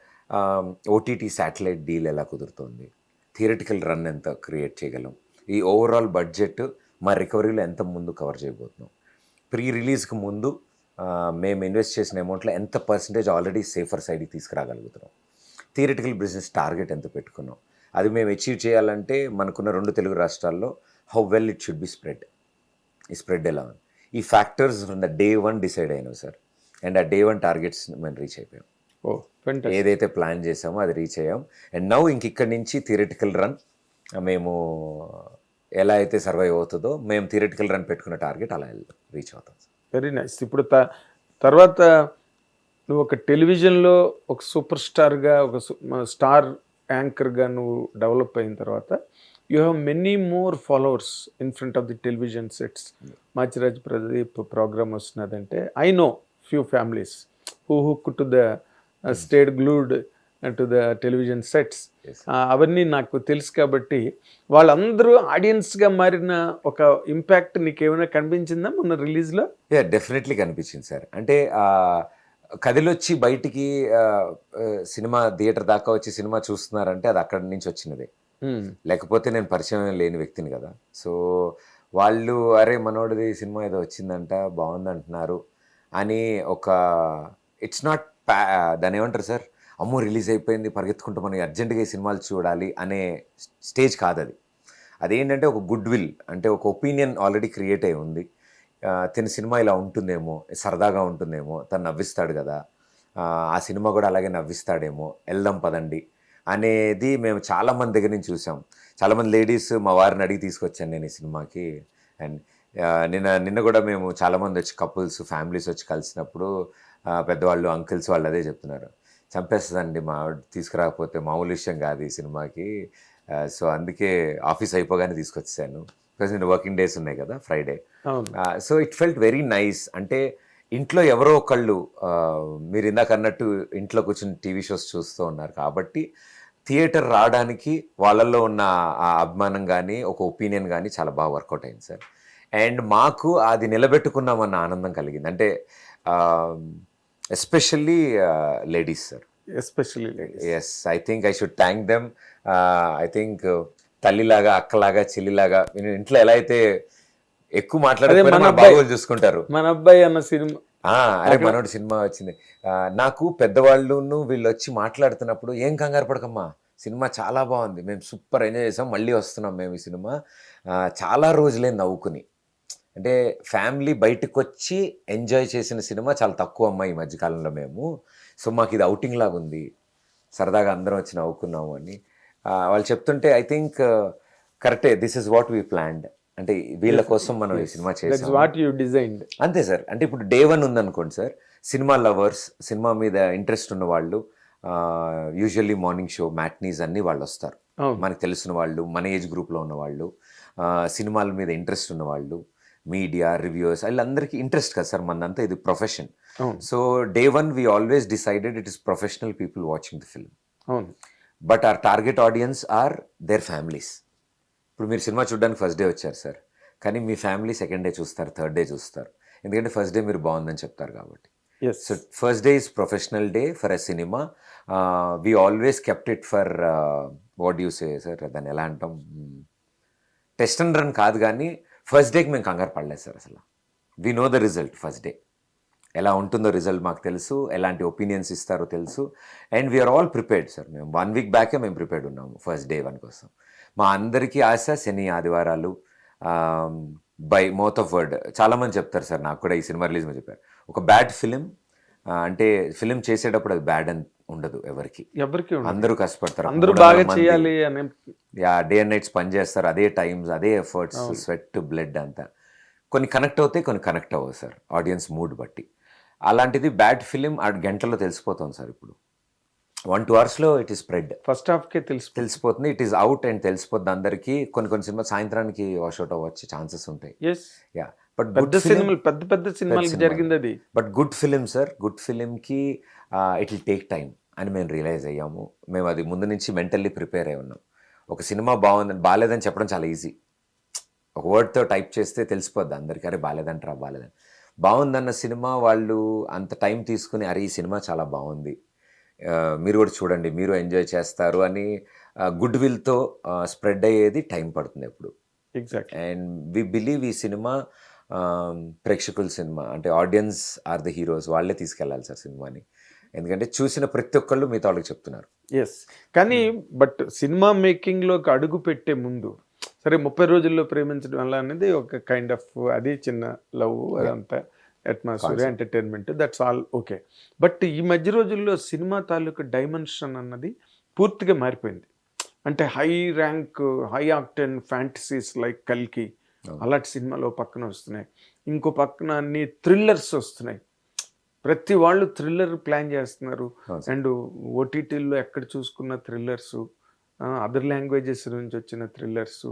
Speaker 2: OTT satellite deal ఎలా కుదురుతుంది, థియరిటికల్ రన్ ఎంత క్రియేట్ చేయగలం, ఈ ఓవరాల్ బడ్జెట్ మా రికవరీలో ఎంత ముందు కవర్ చేయబోతున్నాం, ప్రీ రిలీజ్కి ముందు మేము ఇన్వెస్ట్ చేసిన అమౌంట్లో ఎంత పర్సంటేజ్ ఆల్రెడీ సేఫర్ సైడ్కి తీసుకురాగలుగుతున్నాం, థియరిటికల్ బిజినెస్ టార్గెట్ ఎంత పెట్టుకున్నాం, అది మేము అచీవ్ చేయాలంటే మనకున్న 2 తెలుగు రాష్ట్రాల్లో how well it should B spread, ఈ స్ప్రెడ్ ఎలా ఉంది, ఈ factors from the day 1 decide అయినాం సార్. అండ్ ఆ డే 1 టార్గెట్స్ మేము రీచ్ అయిపోయాం. ఏదైతే ప్లాన్ చేసామో అది రీచ్ అయ్యాం. అండ్ నౌ ఇక్కడి నుంచి థియరిటికల్ రన్ మేము ఎలా అయితే సర్వైవ్ అవుతుందో, మేము థియరిటికల్ రన్ పెట్టుకున్న టార్గెట్ అలా రీచ్ అవుతాం.
Speaker 1: Very nice. ఇప్పుడు తర్వాత నువ్వు ఒక టెలివిజన్లో ఒక సూపర్ స్టార్గా, ఒక స్టార్ యాంకర్గా నువ్వు డెవలప్ అయిన తర్వాత you have many more followers in front of the television sets. Machiraj Pradeep programme వస్తున్నదంటే I know few families who hook to the stayed glued to the television sets. అవన్నీ నాకు తెలుసు కాబట్టి వాళ్ళందరూ ఆడియన్స్గా మారిన ఒక ఇంపాక్ట్ నీకు ఏమైనా కనిపించిందా మొన్న రిలీజ్లో?
Speaker 2: డెఫినెట్లీ కనిపించింది సార్. అంటే కదిలొచ్చి బయటికి సినిమా థియేటర్ దాకా వచ్చి సినిమా చూస్తున్నారంటే అది అక్కడి నుంచి వచ్చినదే, లేకపోతే నేను పరిచయం లేని వ్యక్తిని కదా. సో వాళ్ళు అరే మనోడిది సినిమా ఏదో వచ్చిందంట, బాగుంది అంటున్నారు అని ఒక ఇట్స్ నాట్ దాని ఏమంటారు సార్, అమ్మో రిలీజ్ అయిపోయింది పరిగెత్తుకుంటూ మనం అర్జెంటుగా ఈ సినిమాలు చూడాలి అనే స్టేజ్ కాదు అది. అదేంటంటే ఒక గుడ్ విల్, అంటే ఒక ఒపీనియన్ ఆల్రెడీ క్రియేట్ అయి ఉంది. తన సినిమా ఇలా ఉంటుందేమో, సరదాగా ఉంటుందేమో, తను నవ్విస్తాడు కదా, ఆ సినిమా కూడా అలాగే నవ్విస్తాడేమో, వెళ్దాం పదండి అనేది మేము చాలామంది దగ్గర నుంచి చూసాం. చాలామంది లేడీస్ మా వారిని అడిగి తీసుకొచ్చాను నేను ఈ సినిమాకి. అండ్ నిన్న కూడా మేము చాలామంది వచ్చి కపుల్స్, ఫ్యామిలీస్ వచ్చి కలిసినప్పుడు పెద్దవాళ్ళు, అంకిల్స్ వాళ్ళు అదే చెప్తున్నారు, చంపేస్తుందండి మా తీసుకురాకపోతే, మామూలు విషయం కాదు ఈ సినిమాకి. సో అందుకే ఆఫీస్ అయిపోగానే తీసుకొచ్చాను, బికాజ్ నేను వర్కింగ్ డేస్ ఉన్నాయి కదా, Friday. So it felt very nice. అంటే ఇంట్లో ఎవరో ఒకళ్ళు, మీరు ఇందాక అన్నట్టు ఇంట్లో కూర్చొని టీవీ షోస్ చూస్తూ ఉన్నారు కాబట్టి థియేటర్ రావడానికి వాళ్ళల్లో ఉన్న ఆ అభిమానం కానీ, ఒక ఒపీనియన్ కానీ చాలా బాగా వర్కౌట్ అయింది సార్. అండ్ మాకు అది నిలబెట్టుకున్నామన్న ఆనందం కలిగింది. అంటే especially ladies sir,
Speaker 1: especially ladies.
Speaker 2: Yes, I think I should thank them. I think తల్లిలాగా, అక్కలాగా, చెల్లిలాగా, ఇంట్లో ఎలా అయితే ఎక్కువ మాట్లాడకపోయినా మన బాగోలు చూసుకుంటారు.
Speaker 1: మన అబ్బాయి అన్న సినిమా,
Speaker 2: అరే మనోడు సినిమా వచ్చింది. నాకు పెద్దవాళ్ళును వీళ్ళు వచ్చి మాట్లాడుతున్నప్పుడు, ఏం కంగారు పడకమ్మా, సినిమా చాలా బాగుంది, మేము సూపర్ ఎంజాయ్ చేసాం, మళ్ళీ వస్తున్నాం మేము ఈ సినిమా, చాలా రోజులే నవ్వుకుని. అంటే ఫ్యామిలీ బయటకు వచ్చి ఎంజాయ్ చేసిన సినిమా చాలా తక్కువ అమ్మాయి ఈ మధ్యకాలంలో మేము. సో మాకు ఇది అవుటింగ్ లాగా ఉంది, సరదాగా అందరం వచ్చి నవ్వుకున్నాము అని వాళ్ళు చెప్తుంటే ఐ థింక్ కరెక్టే, this is what we planned. అంటే వీళ్ళ కోసం మనం ఈ సినిమా చేసాం.
Speaker 1: What you designed.
Speaker 2: అంతే సార్. అంటే ఇప్పుడు డే 1 ఉందనుకోండి సార్, సినిమా లవర్స్, సినిమా మీద ఇంట్రెస్ట్ ఉన్న వాళ్ళు, యూజువల్లీ మార్నింగ్ షో మ్యాట్నీస్ అన్నీ వాళ్ళు వస్తారు. మనకు తెలిసిన వాళ్ళు, మన ఏజ్ గ్రూప్లో ఉన్న వాళ్ళు, సినిమాల మీద ఇంట్రెస్ట్ ఉన్న వాళ్ళు, మీడియా రివ్యూస్, వీళ్ళందరికీ ఇంట్రెస్ట్ కదా సార్, మనంతా ఇది profession. So day 1 we always decided it is professional people watching the film.
Speaker 1: అవును.
Speaker 2: But our target audience are their families. ఇప్పుడు మీరు సినిమా చూడడానికి ఫస్ట్ డే వచ్చారు సార్, కానీ మీ ఫ్యామిలీ సెకండ్ డే చూస్తారు, థర్డ్ డే చూస్తారు, ఎందుకంటే ఫస్ట్ డే మీరు బాగుందని చెప్తారు కాబట్టి. So first day is professional day for a cinema. We always kept it for what you say sir, దాన్ని ఎలా అంటాం, టెస్ట్ అండ్ రన్ కాదు, కానీ ఫస్ట్ డేకి మేము కంగారు పడలేదు సార్ అసలు. We know the result first day, ఎలా ఉంటుందో రిజల్ట్ మాకు తెలుసు, ఎలాంటి ఒపీనియన్స్ ఇస్తారో తెలుసు, and we're all prepared sir. మేము 1 వీక్ బ్యాకే మేము ప్రిపేర్డ్ ఉన్నాము ఫస్ట్ డే 1 కోసం. మా అందరికీ ఆశ శని ఆదివారాలు బై మౌత్ ఆఫ్ వర్డ్. చాలామంది చెప్తారు సార్, నాకు కూడా ఈ సినిమా రిలీజ్ మీద చెప్పారు, ఒక బ్యాడ్ ఫిలిం అంటే ఫిలిం చేసేటప్పుడు అది బ్యాడ్ అని ఉండదు ఎవరికి, అందరూ కష్టపడతారు,
Speaker 1: అందరూ బాగా చేయాలి అని.
Speaker 2: డే అండ్ నైట్స్ పని చేస్తారు, అదే టైమ్స్, అదే ఎఫర్ట్స్, స్వెట్, బ్లడ్ అంతా. కొన్ని కనెక్ట్ అవుతాయి, కొన్ని కనెక్ట్ అవ్వవు సార్, ఆడియన్స్ మూడ్ బట్టి. అలాంటిది బ్యాడ్ ఫిలిం ఆ గంటలో తెలిసిపోతుంది సార్. ఇప్పుడు 1-2 అవర్స్లో ఇట్ ఈస్ స్ప్రెడ్,
Speaker 1: ఫస్ట్ హాఫ్కే
Speaker 2: తెలిసిపోతుంది, ఇట్ ఈస్ అవుట్ అండ్ తెలిసిపోతుంది అందరికీ. కొన్ని సినిమా సాయంత్రానికి వాష్అవుట్ అవ్వచ్చే ఛాన్సెస్ ఉంటాయి.
Speaker 1: యా,
Speaker 2: బట్
Speaker 1: పెద్ద సినిమాలు, పెద్ద సినిమాలకి జరిగింది అది.
Speaker 2: But good film sir, good ఫిలింకి ఇట్ విల్ టేక్ టైం అని మేము రియలైజ్ అయ్యాము. మేము అది ముందు నుంచి మెంటల్లీ ప్రిపేర్ అయి ఉన్నాం. ఒక సినిమా బాగుందని, బాగాలేదని చెప్పడం చాలా ఈజీ, ఒక వర్డ్తో టైప్ చేస్తే తెలిసిపోద్ది అందరికీ, అరే బాగాలేదంటారా, బాగాలేదని. బాగుందన్న సినిమా వాళ్ళు అంత టైం తీసుకుని, అరే ఈ సినిమా చాలా బాగుంది, మీరు కూడా చూడండి, మీరు ఎంజాయ్ చేస్తారు అని గుడ్ విల్తో స్ప్రెడ్ అయ్యేది టైం పడుతుంది ఎప్పుడు.
Speaker 1: ఎగ్జాక్ట్లీ.
Speaker 2: అండ్ వి బిలీవ్ ఈ సినిమా ప్రేక్షకుల సినిమా, అంటే ఆడియన్స్ ఆర్ ద హీరోస్, వాళ్ళే తీసుకెళ్ళాలి సార్ సినిమాని, ఎందుకంటే చూసిన ప్రతి ఒక్కళ్ళు మీతో వాళ్ళకి చెప్తున్నారు.
Speaker 1: ఎస్, కానీ బట్ సినిమా మేకింగ్లోకి అడుగు పెట్టే ముందు సరే 30 రోజుల్లో ప్రేమించడం వల్ల అనేది ఒక కైండ్ ఆఫ్, అది చిన్న లవ్, అదంతా atmosphere, entertainment, that's all okay. But ఈ మధ్య రోజుల్లో సినిమా తాలూకు డైమెన్షన్ అన్నది పూర్తిగా మారిపోయింది. అంటే high rank, high octane fantasies like కల్కి అలాంటి సినిమాలు పక్కన వస్తున్నాయి, ఇంకో పక్కన అన్ని థ్రిల్లర్స్ వస్తున్నాయి. ప్రతి వాళ్ళు థ్రిల్లర్ ప్లాన్ చేస్తున్నారు. అండ్ ఓటీటీల్లో ఎక్కడ చూసుకున్న థ్రిల్లర్స్, అదర్ లాంగ్వేజెస్ నుంచి వచ్చిన థ్రిల్లర్స్,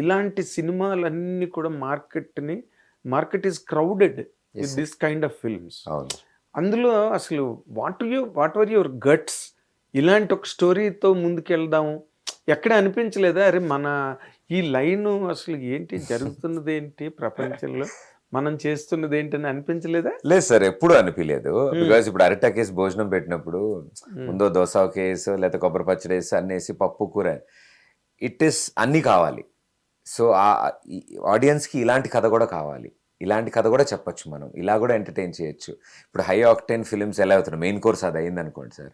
Speaker 1: ఇలాంటి సినిమాలన్నీ కూడా market is crowded with this kind of films. అందులో అసలు వాట్ వర్ యువర్ గట్స్, ఇలాంటి ఒక స్టోరీతో ముందుకెళ్దాము ఎక్కడ అనిపించలేదా, అరే మన ఈ లైన్ అసలు ఏంటి, జరుగుతున్నది ఏంటి ప్రపంచంలో, మనం చేస్తున్నది ఏంటని అనిపించలేదా?
Speaker 2: లేదు సార్, ఎప్పుడు అనిపించలేదు. బికాస్ ఇప్పుడు అరటా కేసు భోజనం పెట్టినప్పుడు ముందో దోస కేసు, లేకపోతే కొబ్బరి పచ్చడి వేసి అన్నేసి పప్పు కూర, ఇట్ ఈస్ అన్నీ కావాలి. సో ఆడియన్స్కి ఇలాంటి కథ కూడా కావాలి, ఇలాంటి కథ కూడా చెప్పచ్చు, మనం ఇలా కూడా ఎంటర్టైన్ చేయొచ్చు. ఇప్పుడు హై ఆక్టెన్ ఫిల్మ్స్ ఎలా అవుతున్నాయి, మెయిన్ కోర్స్ అది అయింది అనుకోండి సార్,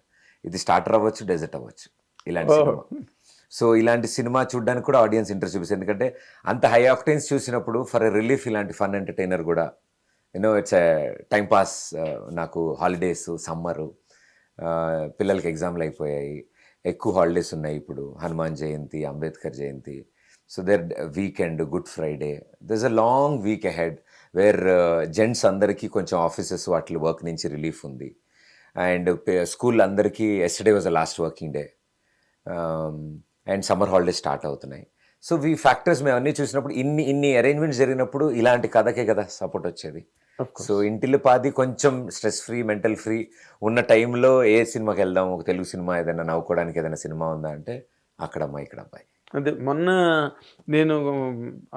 Speaker 2: ఇది స్టార్టర్ అవ్వచ్చు, డెజర్ట్ అవ్వచ్చు, ఇలాంటి సినిమా. సో ఇలాంటి సినిమా చూడడానికి కూడా ఆడియన్స్ ఇంట్రెస్ట్ చూపిస్తుంది, ఎందుకంటే అంత హై ఆక్టెన్స్ చూసినప్పుడు ఫర్ ఎ రిలీఫ్ ఇలాంటి ఫన్ ఎంటర్టైనర్ కూడా, you know it's a time pass. నాకు హాలిడేస్, సమ్మరు, పిల్లలకి ఎగ్జామ్లు అయిపోయాయి, ఎక్కువ హాలిడేస్ ఉన్నాయి ఇప్పుడు, Hanuman Jayanti, Ambedkar Jayanti, so there weekend, good Friday, there is a long week ahead where gents అందరికీ కొంచెం ఆఫీసెస్ వాటి వర్క్ నుంచి రిలీఫ్ ఉంది, అండ్ స్కూల్ అందరికీ yesterday was the last working day, and summer holidays start అవుతున్నాయి. సో ఈ ఫ్యాక్టర్స్ మేము అన్నీ చూసినప్పుడు, ఇన్ని అరేంజ్మెంట్స్ జరిగినప్పుడు ఇలాంటి కథకే కదా సపోర్ట్ వచ్చేది. సో ఇంటిల్లిపాది కొంచెం స్ట్రెస్ ఫ్రీ, మెంటల్ ఫ్రీ ఉన్న టైంలో ఏ సినిమాకి వెళ్దాం, ఒక తెలుగు సినిమా ఏదైనా నవ్వుకోవడానికి ఏదైనా సినిమా ఉందా అంటే అక్కడమ్మా ఇక్కడ అబ్బాయి.
Speaker 1: అదే మొన్న నేను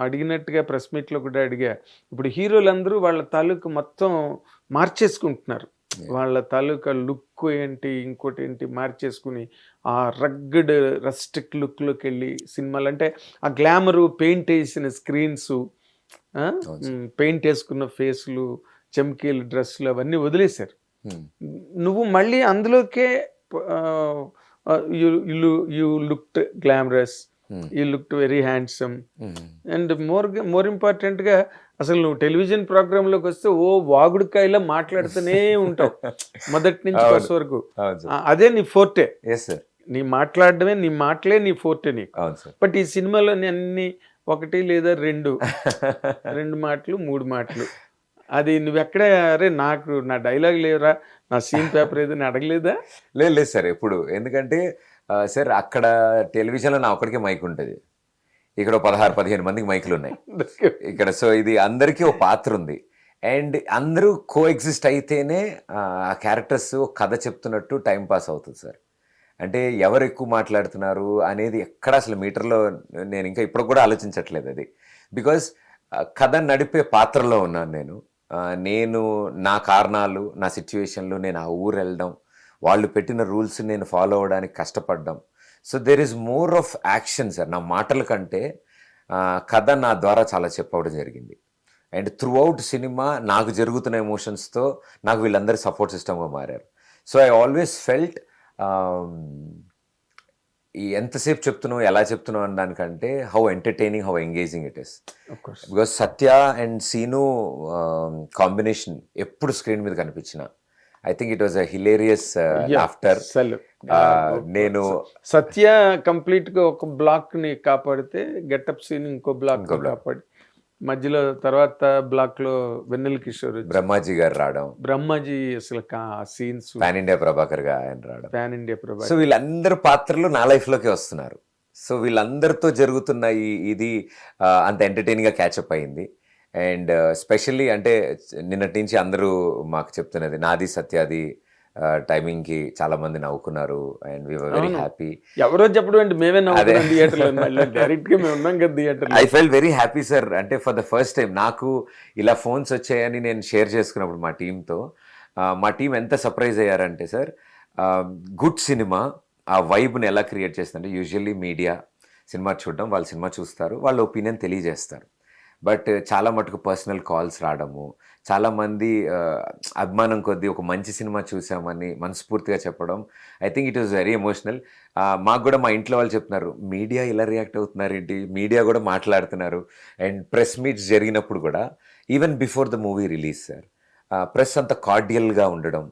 Speaker 1: అడిగినట్టుగా ప్రెస్ మీట్లో కూడా అడిగా, ఇప్పుడు హీరోలందరూ వాళ్ళ తాలూకు మొత్తం మార్చేసుకుంటున్నారు, వాళ్ళ తాలూకా లుక్ ఏంటి, ఇంకోటి ఏంటి మార్చేసుకుని ఆ రగ్గడ్ రస్టిక్ లుక్లోకి వెళ్ళి సినిమాలు, అంటే ఆ గ్లామరు, పెయింట్ వేసిన స్క్రీన్స్, పెయింట్ వేసుకున్న ఫేస్లు, చమ్కీలు, డ్రెస్సులు అవన్నీ వదిలేశారు. నువ్వు మళ్ళీ అందులోకే you looked glamorous, you looked very handsome, and more ఇంపార్టెంట్గా అసలు నువ్వు టెలివిజన్ ప్రోగ్రాంలోకి వస్తే ఓ వాగుడుకాయలా మాట్లాడుతూనే ఉంటావు మొదటి నుంచి
Speaker 2: అవును.
Speaker 1: ఫస్ట్ వరకు.
Speaker 2: అవును సార్.
Speaker 1: అదే నీ ఫోర్టే.
Speaker 2: Yes sir.
Speaker 1: నీ మాట్లాడడమే, నీ మాటలే నీ ఫోర్టే నీకు.
Speaker 2: అవును సార్.
Speaker 1: బట్ ఈ సినిమాలోని అన్ని 1 లేదా 2 మాటలు 3 మాటలు. అది నువ్వెక్కడ అరే నాకు నా డైలాగ్ లేవురా, నా సీన్ పేపర్ ఏదని అడగలేదా?
Speaker 2: లేదు లేదు సార్ ఎప్పుడు. ఎందుకంటే సార్ అక్కడ టెలివిజన్లో నా ఒక్కడికే మైక్ ఉంటుంది, ఇక్కడ 16-15 మందికి మైకులు ఉన్నాయి ఇక్కడ. సో ఇది అందరికీ ఒక పాత్ర ఉంది అండ్ అందరూ కో ఎగ్జిస్ట్ అయితేనే ఆ క్యారెక్టర్స్ కథ చెప్తున్నట్టు టైం పాస్ అవుతుంది సార్. అంటే ఎవరు ఎక్కువ మాట్లాడుతున్నారు అనేది ఎక్కడ అసలు మీటర్లో నేను ఇంకా ఇప్పుడు కూడా ఆలోచించట్లేదు అది. బికాజ్ కథ నడిపే పాత్రలో ఉన్నాను నేను. నేను నా కారణాలు, నా సిచ్యువేషన్లు, నేను ఆ ఊరు వెళ్ళడం, వాళ్ళు పెట్టిన రూల్స్ నేను ఫాలో అవ్వడానికి కష్టపడ్డం. So there is more of action sir. నా మాటల కంటే కథ నా ద్వారా చాలా చెప్పవడం జరిగింది. అండ్ త్రూ అవుట్ సినిమా నాకు జరుగుతున్న ఎమోషన్స్తో నాకు వీళ్ళందరూ సపోర్ట్ సిస్టమ్గా మారారు. సో ఐ ఆల్వేస్ ఫెల్ట్ ఈ ఎంతసేపు చెప్తున్నావు, ఎలా చెప్తున్నావు అన్న దానికంటే how entertaining, how engaging it is. Because Satya and Seenu combination ఎప్పుడు స్క్రీన్ మీద కనిపించిన I think it was a hilarious laughter. నేను
Speaker 1: సత్య కంప్లీట్ గా ఒక బ్లాక్ ని కాపాడితే గెటప్ సీన్ ఇంకో బ్లాక్ కాపాడి మధ్యలో తర్వాత బ్లాక్ లో వెన్నెల కిషోర్,
Speaker 2: బ్రహ్మాజీ గారు రావడం,
Speaker 1: బ్రహ్మాజీ అసలు సీన్స్
Speaker 2: పాన్ ఇండియా ప్రభాకర్ గా ఆయన రావడం,
Speaker 1: పాన్ ఇండియా ప్రభాకర్.
Speaker 2: సో వీళ్ళందరూ పాత్రలు నా లైఫ్ లోకి వస్తున్నారు. సో వీళ్ళందరితో జరుగుతున్న ఇది అంత ఎంటర్టైనింగ్ గా క్యాచప్ అయింది. అండ్ స్పెషల్లీ అంటే నిన్నటి నుంచి అందరూ మాకు చెప్తున్నది నాది సత్యాది టైమింగ్కి చాలా మంది నవ్వుకున్నారు and we were very happy.
Speaker 1: ఎవరో చెప్పడం అంటే మేమే నవ్వుకున్నాం థియేటర్లో, డైరెక్ట్ గా మేము ఉన్నాం కదా theatre.
Speaker 2: I felt very happy sir. అంటే ఫర్ ద ఫస్ట్ టైం నాకు ఇలా ఫోన్స్ వచ్చాయని నేను షేర్ చేసుకున్నప్పుడు మా టీంతో, మా టీం ఎంత సర్ప్రైజ్ అయ్యారంటే సార్, గుడ్ సినిమా ఆ వైబ్ని ఎలా క్రియేట్ చేస్తుందంటే యూజువల్లీ మీడియా సినిమా చూడడం, వాళ్ళు సినిమా చూస్తారు, వాళ్ళ ఒపీనియన్ తెలియజేస్తారు. బట్ చాలా మటుకు పర్సనల్ కాల్స్ రావడము, చాలామంది అభిమానం కొద్దీ ఒక మంచి సినిమా చూసామని మనస్ఫూర్తిగా చెప్పడం, I think it was very emotional. మాకు కూడా మా ఇంట్లో వాళ్ళు చెప్తున్నారు మీడియా ఇలా రియాక్ట్ అవుతున్నారు ఏంటి, మీడియా కూడా మాట్లాడుతున్నారు. అండ్ ప్రెస్ మీట్స్ జరిగినప్పుడు కూడా even before the movie release sir, press అంత కార్డియల్గా ఉండడం,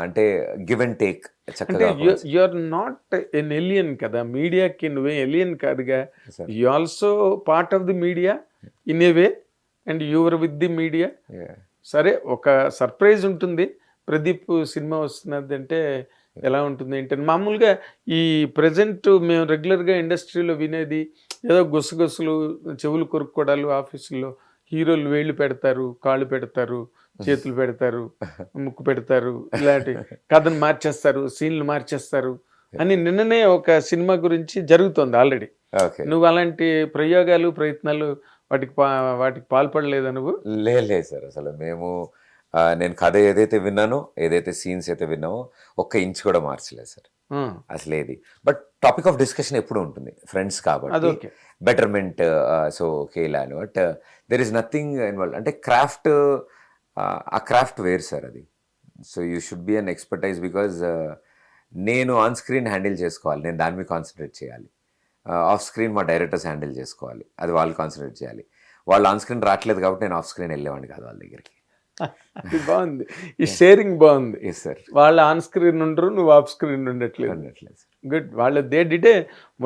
Speaker 2: అంటే గివ్ అండ్ టేక్ చక్కగా.
Speaker 1: యూఆర్ నాట్ ఎన్ ఎలియన్ కదా, మీడియాకి నువ్వే ఎలియన్ కాదుగా, you also part of the media in a way and your with the media. సరే ఒక సర్ప్రైజ్ ఉంటుంది, ప్రదీప్ సినిమా వస్తున్నది అంటే ఎలా ఉంటుంది ఏంటంటే, మామూలుగా ఈ ప్రజెంట్ మేము రెగ్యులర్గా ఇండస్ట్రీలో వినేది ఏదో గుసగుసలు, చెవులు కొరుక్కోవడాలు, ఆఫీసుల్లో హీరోలు వేళ్ళు పెడతారు, కాళ్ళు పెడతారు, చేతులు పెడతారు, ముక్కు పెడతారు, ఇలాంటి కథను మార్చేస్తారు, సీన్లు మార్చేస్తారు అని నిన్ననే ఒక సినిమా గురించి జరుగుతుంది ఆల్రెడీ. నువ్వు అలాంటి ప్రయోగాలు, ప్రయత్నాలు వాటికి పాల్పడలేదా నువ్వు?
Speaker 2: లేదు సార్, అసలు నేను కథ ఏదైతే విన్నానో, ఏదైతే సీన్స్ అయితే విన్నామో ఒక్క ఇంచ్ కూడా మార్చలేదు సార్ అసలు ఏది. బట్ టాపిక్ ఆఫ్ డిస్కషన్ ఎప్పుడు ఉంటుంది, ఫ్రెండ్స్ కాబట్టి బెటర్మెంట్, సో ఓకే ఇలా అని. But there is nothing involve. అంటే క్రాఫ్ట్, ఆ క్రాఫ్ట్ వేరు సార్ అది. So you should be an expertise. Because నేను ఆన్ స్క్రీన్ హ్యాండిల్ చేసుకోవాలి, నేను దాని మీద కాన్సన్ట్రేట్ చేయాలి. ఆఫ్ స్క్రీన్ మా డైరెక్టర్స్ హ్యాండిల్ చేసుకోవాలి, అది వాళ్ళు కాన్సన్ట్రేట్ చేయాలి. వాళ్ళు ఆన్ స్క్రీన్ రావట్లేదు కాబట్టి నేను ఆఫ్ స్క్రీన్ వెళ్ళేవాడిని కాదు వాళ్ళ దగ్గరికి.
Speaker 1: అది బాగుంది, ఈ షేరింగ్ బాగుంది.
Speaker 2: Yes sir.
Speaker 1: వాళ్ళు ఆన్ స్క్రీన్ ఉండరు, నువ్వు ఆఫ్ స్క్రీన్ ఉండట్లేదు. గుడ్. వాళ్ళు they did a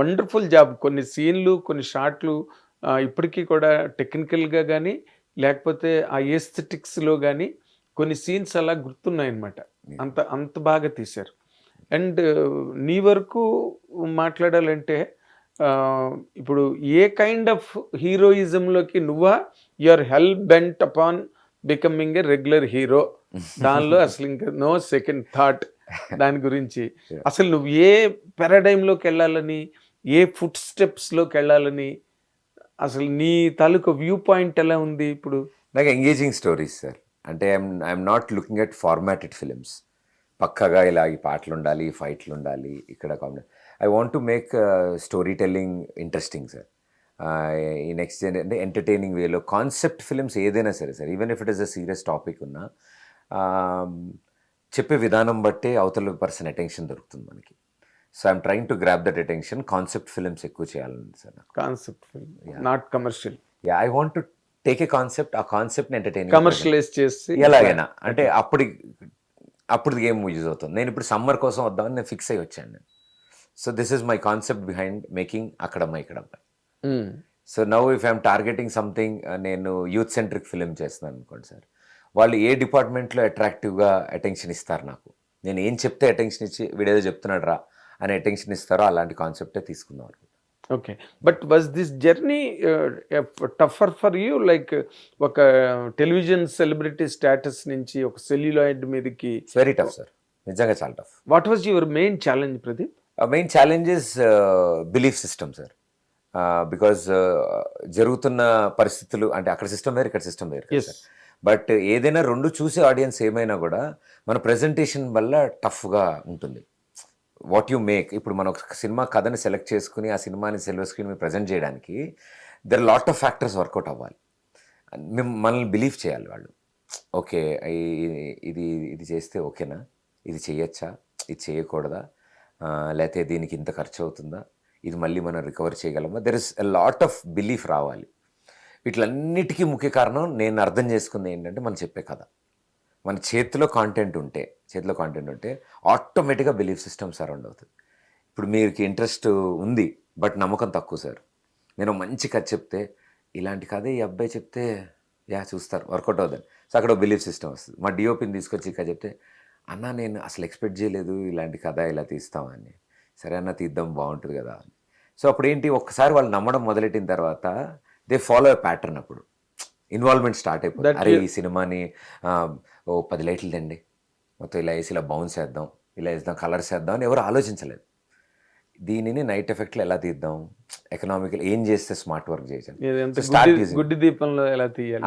Speaker 1: wonderful job. కొన్ని సీన్లు, కొన్ని షాట్లు ఇప్పటికీ కూడా టెక్నికల్గా కానీ లేకపోతే ఆ ఎస్థెటిక్స్లో కానీ కొన్ని సీన్స్ అలా గుర్తున్నాయన్నమాట. అంత బాగా తీశారు. అండ్ నీ వరకు మాట్లాడాలంటే ఇప్పుడు ఏ కైండ్ ఆఫ్ హీరోయిజంలోకి నువ్వా, you're hell bent upon becoming a regular hero, దానిలో అసలు ఇంకా నో సెకండ్ థాట్ దాని గురించి. అసలు నువ్వు ఏ పారాడైమ్లోకి వెళ్ళాలని, ఏ ఫుట్ స్టెప్స్లోకి వెళ్ళాలని, అసలు నీ తాలూకు వ్యూ పాయింట్ ఎలా ఉంది ఇప్పుడు?
Speaker 2: నాకు ఎంగేజింగ్ స్టోరీస్ సార్. అంటే I'm not looking at formatted films. పక్కగా ఇలా ఈ పాటలు ఉండాలి, ఈ ఫైట్లు ఉండాలి, ఇక్కడ comedy. I want to make story telling interesting sir. ఈ నెక్స్ట్ అంటే ఎంటర్టైనింగ్ వేలో కాన్సెప్ట్ ఫిలిమ్స్ ఏదైనా సరే sir, even if it is a serious topic ఉన్నా చెప్పే విధానం బట్టే అవతల పర్సన్ అటెన్షన్ దొరుకుతుంది మనకి. So I'm trying to grab that attention. Concept films ఎక్కువ చేయాలని sir.
Speaker 1: Concept film, not commercial.
Speaker 2: I want to take a concept, ఆ కాన్సెప్ట్ని ఎంటర్టైన్
Speaker 1: కమర్షియలైజ్ చేసి
Speaker 2: ఎలాగైనా అంటే అప్పుడు గేమ్ యూజ్ అవుతుంది. నేను ఇప్పుడు సమ్మర్ కోసం వద్దామని నేను ఫిక్స్ అయ్యి వచ్చాను నేను. So this is my concept behind making అక్కడమ్మ ఇక్కడమ్మ.
Speaker 1: Hmm.
Speaker 2: So now if I'm targeting something, నేను యూత్ సెంట్రిక్ ఫిలిం చేస్తున్నాను అనుకోండి సార్, వాళ్ళు ఏ డిపార్ట్మెంట్లో అట్రాక్టివ్గా అటెన్షన్ ఇస్తారు నాకు, నేను ఏం చెప్తే అటెన్షన్ ఇచ్చి వీడేదో చెప్తున్నాడు రా అని అటెన్షన్ ఇస్తారో అలాంటి కాన్సెప్టే తీసుకుందాం అనుకుంటున్నాను.
Speaker 1: Okay, but was this journey టఫర్ for you, like ఒక టెలివిజన్ సెలబ్రిటీ స్టేటస్ నుంచి ఒక సెల్యులాయిడ్ మీదకి?
Speaker 2: ఇట్స్ వెరీ టఫ్ సార్, నిజంగా చాలా tough.
Speaker 1: What was your main challenge Pradeep?
Speaker 2: Main challenge is belief system sir. Because జరుగుతున్న పరిస్థితులు అంటే అక్కడ సిస్టమ్ వేరు, ఇక్కడ సిస్టమ్ వేరు
Speaker 1: Yes.
Speaker 2: సార్. బట్ ఏదైనా రెండు చూసే ఆడియన్స్ ఏమైనా కూడా మన ప్రెజెంటేషన్ వల్ల టఫ్గా ఉంటుంది. వాట్ యు మేక్, ఇప్పుడు మనం ఒక సినిమా కథని సెలెక్ట్ చేసుకుని ఆ సినిమాని సిల్వర్ స్క్రీన్ మీద ప్రజెంట్ చేయడానికి there lot of factors work out అవ్వాలి. మనల్ని బిలీవ్ చేయాలి వాళ్ళు. ఓకే, ఇది ఇది చేస్తే ఓకేనా, ఇది చేయొచ్చా, ఇది చేయకూడదా, లేకపోతే దీనికి ఇంత ఖర్చు అవుతుందా, ఇది మళ్ళీ మనం రికవర్ చేయగలమా, there is a lot of belief రావాలి. వీటిలన్నిటికీ ముఖ్య కారణం నేను అర్థం చేసుకుంది ఏంటంటే మనం చెప్పే కథ. మన చేతిలో కాంటెంట్ ఉంటే ఆటోమేటిక్గా బిలీఫ్ సిస్టమ్ సరౌండ్ అవుతుంది. ఇప్పుడు మీకు ఇంట్రెస్ట్ ఉంది బట్ నమ్మకం తక్కువ సార్. నేను మంచి కథ చెప్తే ఇలాంటి కథ ఈ అబ్బాయి చెప్తే చూస్తారు, వర్కౌట్ అవుతుంది. సో అక్కడ బిలీఫ్ సిస్టమ్ వస్తుంది. మా డిఓపిని తీసుకొచ్చి కథ చెప్తే అన్న నేను అసలు ఎక్స్పెక్ట్ చేయలేదు ఇలాంటి కథ ఇలా తీస్తామని, సరే అన్న తీద్దాం బాగుంటుంది కదా అని. సో అప్పుడు ఏంటి, ఒక్కసారి వాళ్ళు నమ్మడం మొదలెట్టిన తర్వాత దే ఫాలో ఎ ప్యాటర్న్. అప్పుడు ఇన్వాల్వ్మెంట్ స్టార్ట్ అయిపోతుంది. అరే ఈ సినిమాని 10 లైట్లు తండి, మొత్తం ఇలా వేసి ఇలా బౌన్స్ వేద్దాం, ఇలా వేద్దాం, కలర్స్ వేద్దాం అని ఎవరు ఆలోచించలేదు. దీనిని నైట్ ఎఫెక్ట్లో ఎలా తీద్దాం, ఎకనామికల్ ఏం చేస్తే స్మార్ట్ వర్క్ చేయాలి,
Speaker 1: గుడ్డి దీపంలో ఎలా తీయాలి.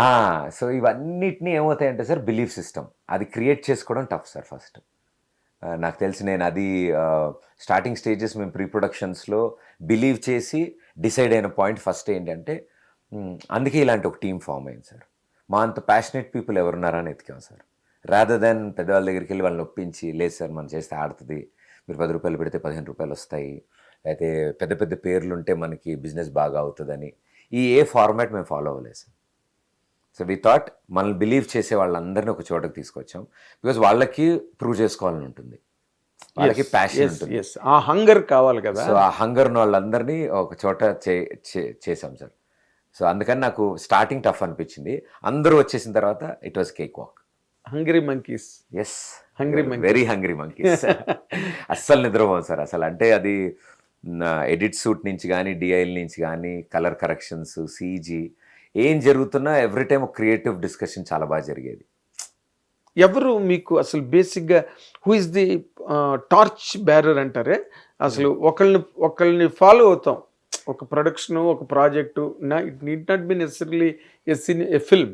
Speaker 2: సో ఇవన్నిటిని ఏమవుతాయంటే సార్ బిలీఫ్ సిస్టమ్ అది క్రియేట్ చేసుకోవడం టఫ్ సార్. ఫస్ట్ నాకు తెలిసి నేను అది స్టార్టింగ్ స్టేజెస్ మేము ప్రీ ప్రొడక్షన్స్లో బిలీవ్ చేసి డిసైడ్ అయిన పాయింట్ ఫస్ట్ ఏంటంటే అందుకే ఇలాంటి ఒక టీం ఫామ్ అయింది సార్. మా అంత ప్యాషనెట్ పీపుల్ ఎవరున్నారా అని ఎతికాం సార్. రాదర్ దెన్ పెద్దవాళ్ళ దగ్గరికి వెళ్ళి వాళ్ళని ఒప్పించి లేదు సార్ మనం చేస్తే ఆడుతుంది, మీరు 10 రూపాయలు పెడితే 15 రూపాయలు వస్తాయి, అయితే పెద్ద పెద్ద పేర్లు ఉంటే మనకి బిజినెస్ బాగా అవుతుందని ఏ ఫార్మాట్ మేము ఫాలో అవ్వలేదు సార్. సో వి థాట్ మనల్ని బిలీవ్ చేసే వాళ్ళందరినీ ఒక చోటకి తీసుకొచ్చాం. బికాజ్ వాళ్ళకి ప్రూవ్ చేసుకోవాలని ఉంటుంది, వాళ్ళకి ప్యాషన్ ఉంటుంది,
Speaker 1: ఆ హంగర్ కావాలి కదా.
Speaker 2: సో ఆ హంగర్ని వాళ్ళందరినీ ఒక చోట చేసాం సార్. సో అందుకని నాకు స్టార్టింగ్ టఫ్ అనిపించింది. అందరూ వచ్చేసిన తర్వాత it was cake walk.
Speaker 1: Hungry monkeys.
Speaker 2: Yes, very hungry monkeys. అస్సలు నిద్రపోదు సార్ అసలు. అంటే అది ఎడిట్ సూట్ నుంచి కానీ డిఐల్ నుంచి కానీ కలర్ కరెక్షన్స్ సీజీ ఏం జరుగుతున్నా ఎవ్రీ టైమ్ ఒక క్రియేటివ్ డిస్కషన్ చాలా బాగా జరిగేది.
Speaker 1: ఎవరు మీకు అసలు బేసిక్గా who is the torch bearer అంటారే, అసలు ఒకళ్ళని ఫాలో అవుతాం, ఒక ప్రొడక్షన్ ఒక project, it need not be necessarily a film,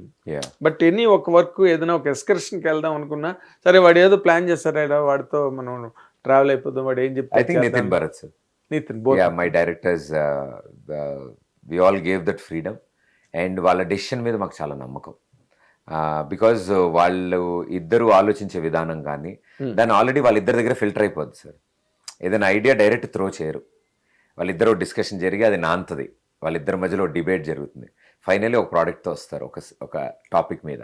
Speaker 1: but any ఒక వర్క్ ఏదైనా ఒక ఎక్స్కర్షన్కి వెళ్దాం అనుకున్నా సరే వాడు ఏదో ప్లాన్ చేస్తారా, వాడితో మనం ట్రావెల్ అయిపోతాం, వాడు ఏం చెప్తారు.
Speaker 2: I think Nitin Bharath sir.
Speaker 1: Nitin,
Speaker 2: my directors we all gave that freedom and వాళ్ళ డెసిషన్ మీద మాకు చాలా నమ్మకం. బికాజ్ వాళ్ళు ఇద్దరు ఆలోచించే విధానం కానీ దాన్ని ఆల్రెడీ వాళ్ళిద్దరి దగ్గర ఫిల్టర్ అయిపోద్ది సార్. ఏదైనా ఐడియా డైరెక్ట్ త్రో చేయరు, వాళ్ళిద్దరూ డిస్కషన్ జరిగి అది నాంతది, వాళ్ళిద్దరి మధ్యలో డిబేట్ జరుగుతుంది, ఫైనల్లీ ఒక ప్రోడక్ట్తో వస్తారు ఒక టాపిక్ మీద.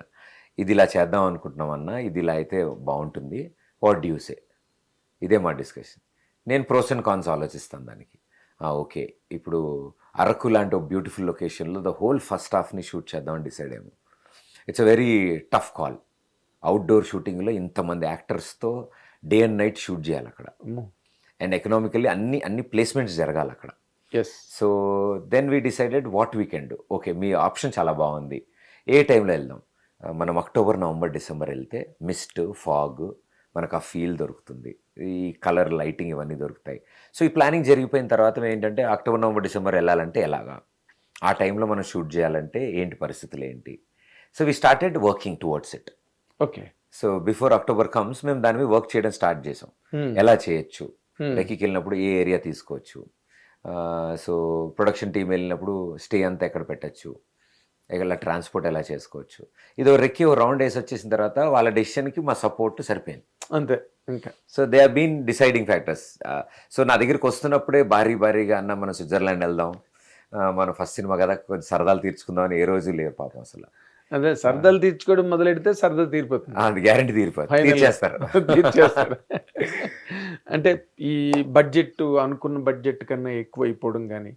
Speaker 2: ఇది ఇలా చేద్దాం అనుకుంటున్నామన్నా, ఇది ఇలా అయితే బాగుంటుంది, వాట్ డ్యూ సే, ఇదే మా డిస్కషన్. నేను ప్రోస్ అండ్ కాన్స్ ఆలోచిస్తాను దానికి. ఓకే ఇప్పుడు అరకు లాంటి ఒక బ్యూటిఫుల్ లొకేషన్లో ద హోల్ ఫస్ట్ హాఫ్ని షూట్ చేద్దామని డిసైడ్ అయ్యాము. It's a very tough call. Outdoor షూటింగ్లో ఇంతమంది యాక్టర్స్తో డే అండ్ నైట్ షూట్ చేయాలి అక్కడ, అండ్ ఎకనామికల్లీ అన్ని ప్లేస్మెంట్స్ జరగాలి అక్కడ. So then we decided what we can do. Okay మీ ఆప్షన్ చాలా బాగుంది, ఏ టైంలో వెళ్దాం, మనం అక్టోబర్ నవంబర్ డిసెంబర్ వెళ్తే మిస్ట్ ఫాగ్ మనకు ఆ ఫీల్ దొరుకుతుంది, ఈ కలర్ లైటింగ్ ఇవన్నీ దొరుకుతాయి. సో ఈ ప్లానింగ్ జరిగిపోయిన తర్వాత ఏంటంటే అక్టోబర్ నవంబర్ డిసెంబర్ వెళ్ళాలంటే ఎలాగా, ఆ టైంలో మనం షూట్ చేయాలంటే ఏంటి పరిస్థితులు ఏంటి. So we started working towards it.
Speaker 1: Okay,
Speaker 2: so before October comes మేము దాని మీద వర్క్ చేయడం స్టార్ట్ చేసాం. ఎలా చేయొచ్చు, లెక్కకి వెళ్ళినప్పుడు ఏ ఏరియా తీసుకోవచ్చు, సో ప్రొడక్షన్ టీం వెళ్ళినప్పుడు స్టే అంతా ఎక్కడ పెట్టచ్చు, ఇలా ట్రాన్స్పోర్ట్ ఎలా చేసుకోవచ్చు. ఇది రెక్కి ఓ రౌండ్ వేసి వచ్చేసిన తర్వాత వాళ్ళ డెసిషన్కి మా సపోర్ట్ సరిపోయింది
Speaker 1: అంతే. ఇంకా
Speaker 2: so they have been deciding factors. So నా దగ్గరికి వస్తున్నప్పుడే భారీగా అన్న మనం స్విట్జర్లాండ్ వెళ్దాం, మన ఫస్ట్ సినిమా కదా కొంచెం సరదాలు తీర్చుకుందామని ఏ రోజు లేరు పాపం అసలు.
Speaker 1: అదే సరదాలు తీర్చుకోవడం మొదలెడితే సరదా తీరిపోతుంది.
Speaker 2: అది గ్యారంటీ తీరిపోతుంది,
Speaker 1: Final.
Speaker 2: తీర్చేస్తారు.
Speaker 1: తీర్చేస్తారు. అంటే ఈ బడ్జెట్ అనుకున్న బడ్జెట్ కన్నా ఎక్కువ అయిపోవడం కానీ,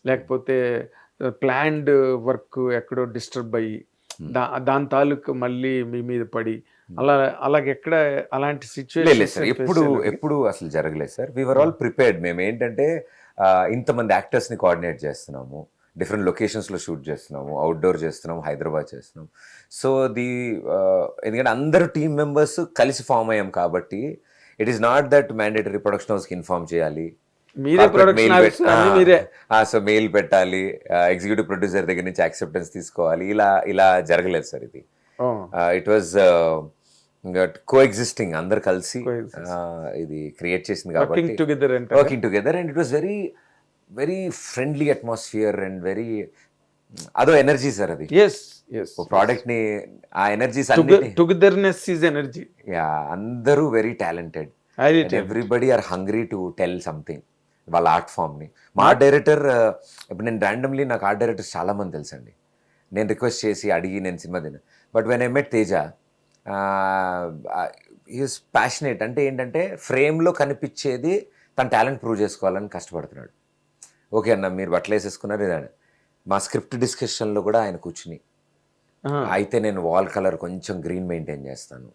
Speaker 1: లేకపోతే ప్లాన్డ్ వర్క్ ఎక్కడో డిస్టర్బ్ అయ్యి దాని తాలూకు మళ్ళీ మీ మీద పడి అలాగెక్కడ అలాంటి
Speaker 2: లేదు సార్, ఎప్పుడు అసలు జరగలేదు సార్. We are all prepared. మేము ఏంటంటే ఇంతమంది యాక్టర్స్ని కోఆర్డినేట్ చేస్తున్నాము, డిఫరెంట్ లొకేషన్స్లో షూట్ చేస్తున్నాము, అవుట్డోర్ చేస్తున్నాము, హైదరాబాద్ చేస్తున్నాం. సో ఎందుకంటే అందరు టీమ్ మెంబర్స్ కలిసి ఫామ్ అయ్యాం కాబట్టి it is not that mandatory production హౌస్కి ఇన్ఫార్మ్ చేయాలి,
Speaker 1: మీరే ప్రొడక్షన్ హౌస్ అన్ని మీరే.
Speaker 2: సో మెయిల్ పెట్టాలి, ఎగ్జిక్యూటివ్ ప్రొడ్యూసర్ దగ్గర నుంచి యాక్సెప్టెన్స్ తీసుకోవాలి, ఇలా జరగలేదు సార్. ఇది ఇట్ వాజ్ కో ఎగ్జిస్టింగ్, అందరు కలిసి ఇది క్రియేట్ చేసింది కాబట్టి working together. And it was very very friendly atmosphere and very అదో ఎనర్జీ సార్. అది ప్రోడక్ట్ ని ఆ energies
Speaker 1: togetherness is energy.
Speaker 2: Yeah, అందరూ very talented, everybody are hungry to tell something వాళ్ళ ఆర్ట్ ఫామ్ ని. మా డైరెక్టర్ ఇప్పుడు నేను ర్యాండమ్లీ నాకు ఆర్ట్ డైరెక్టర్స్ చాలా మంది తెలుసండి, నేను రిక్వెస్ట్ చేసి అడిగి నేను సినిమా తిన్నా. But when I met Teja, is passionate. అంటే ఏంటంటే ఫ్రేమ్లో కనిపించేది తన టాలెంట్ ప్రూవ్ చేసుకోవాలని కష్టపడుతున్నాడు. ఓకే అన్న మీరు బట్టలు వేసేసుకున్నారు ఇదని. మా స్క్రిప్ట్ డిస్కషన్లో కూడా ఆయన కూర్చుని, అయితే నేను వాల్ కలర్ కొంచెం గ్రీన్ మెయింటైన్ చేస్తాను,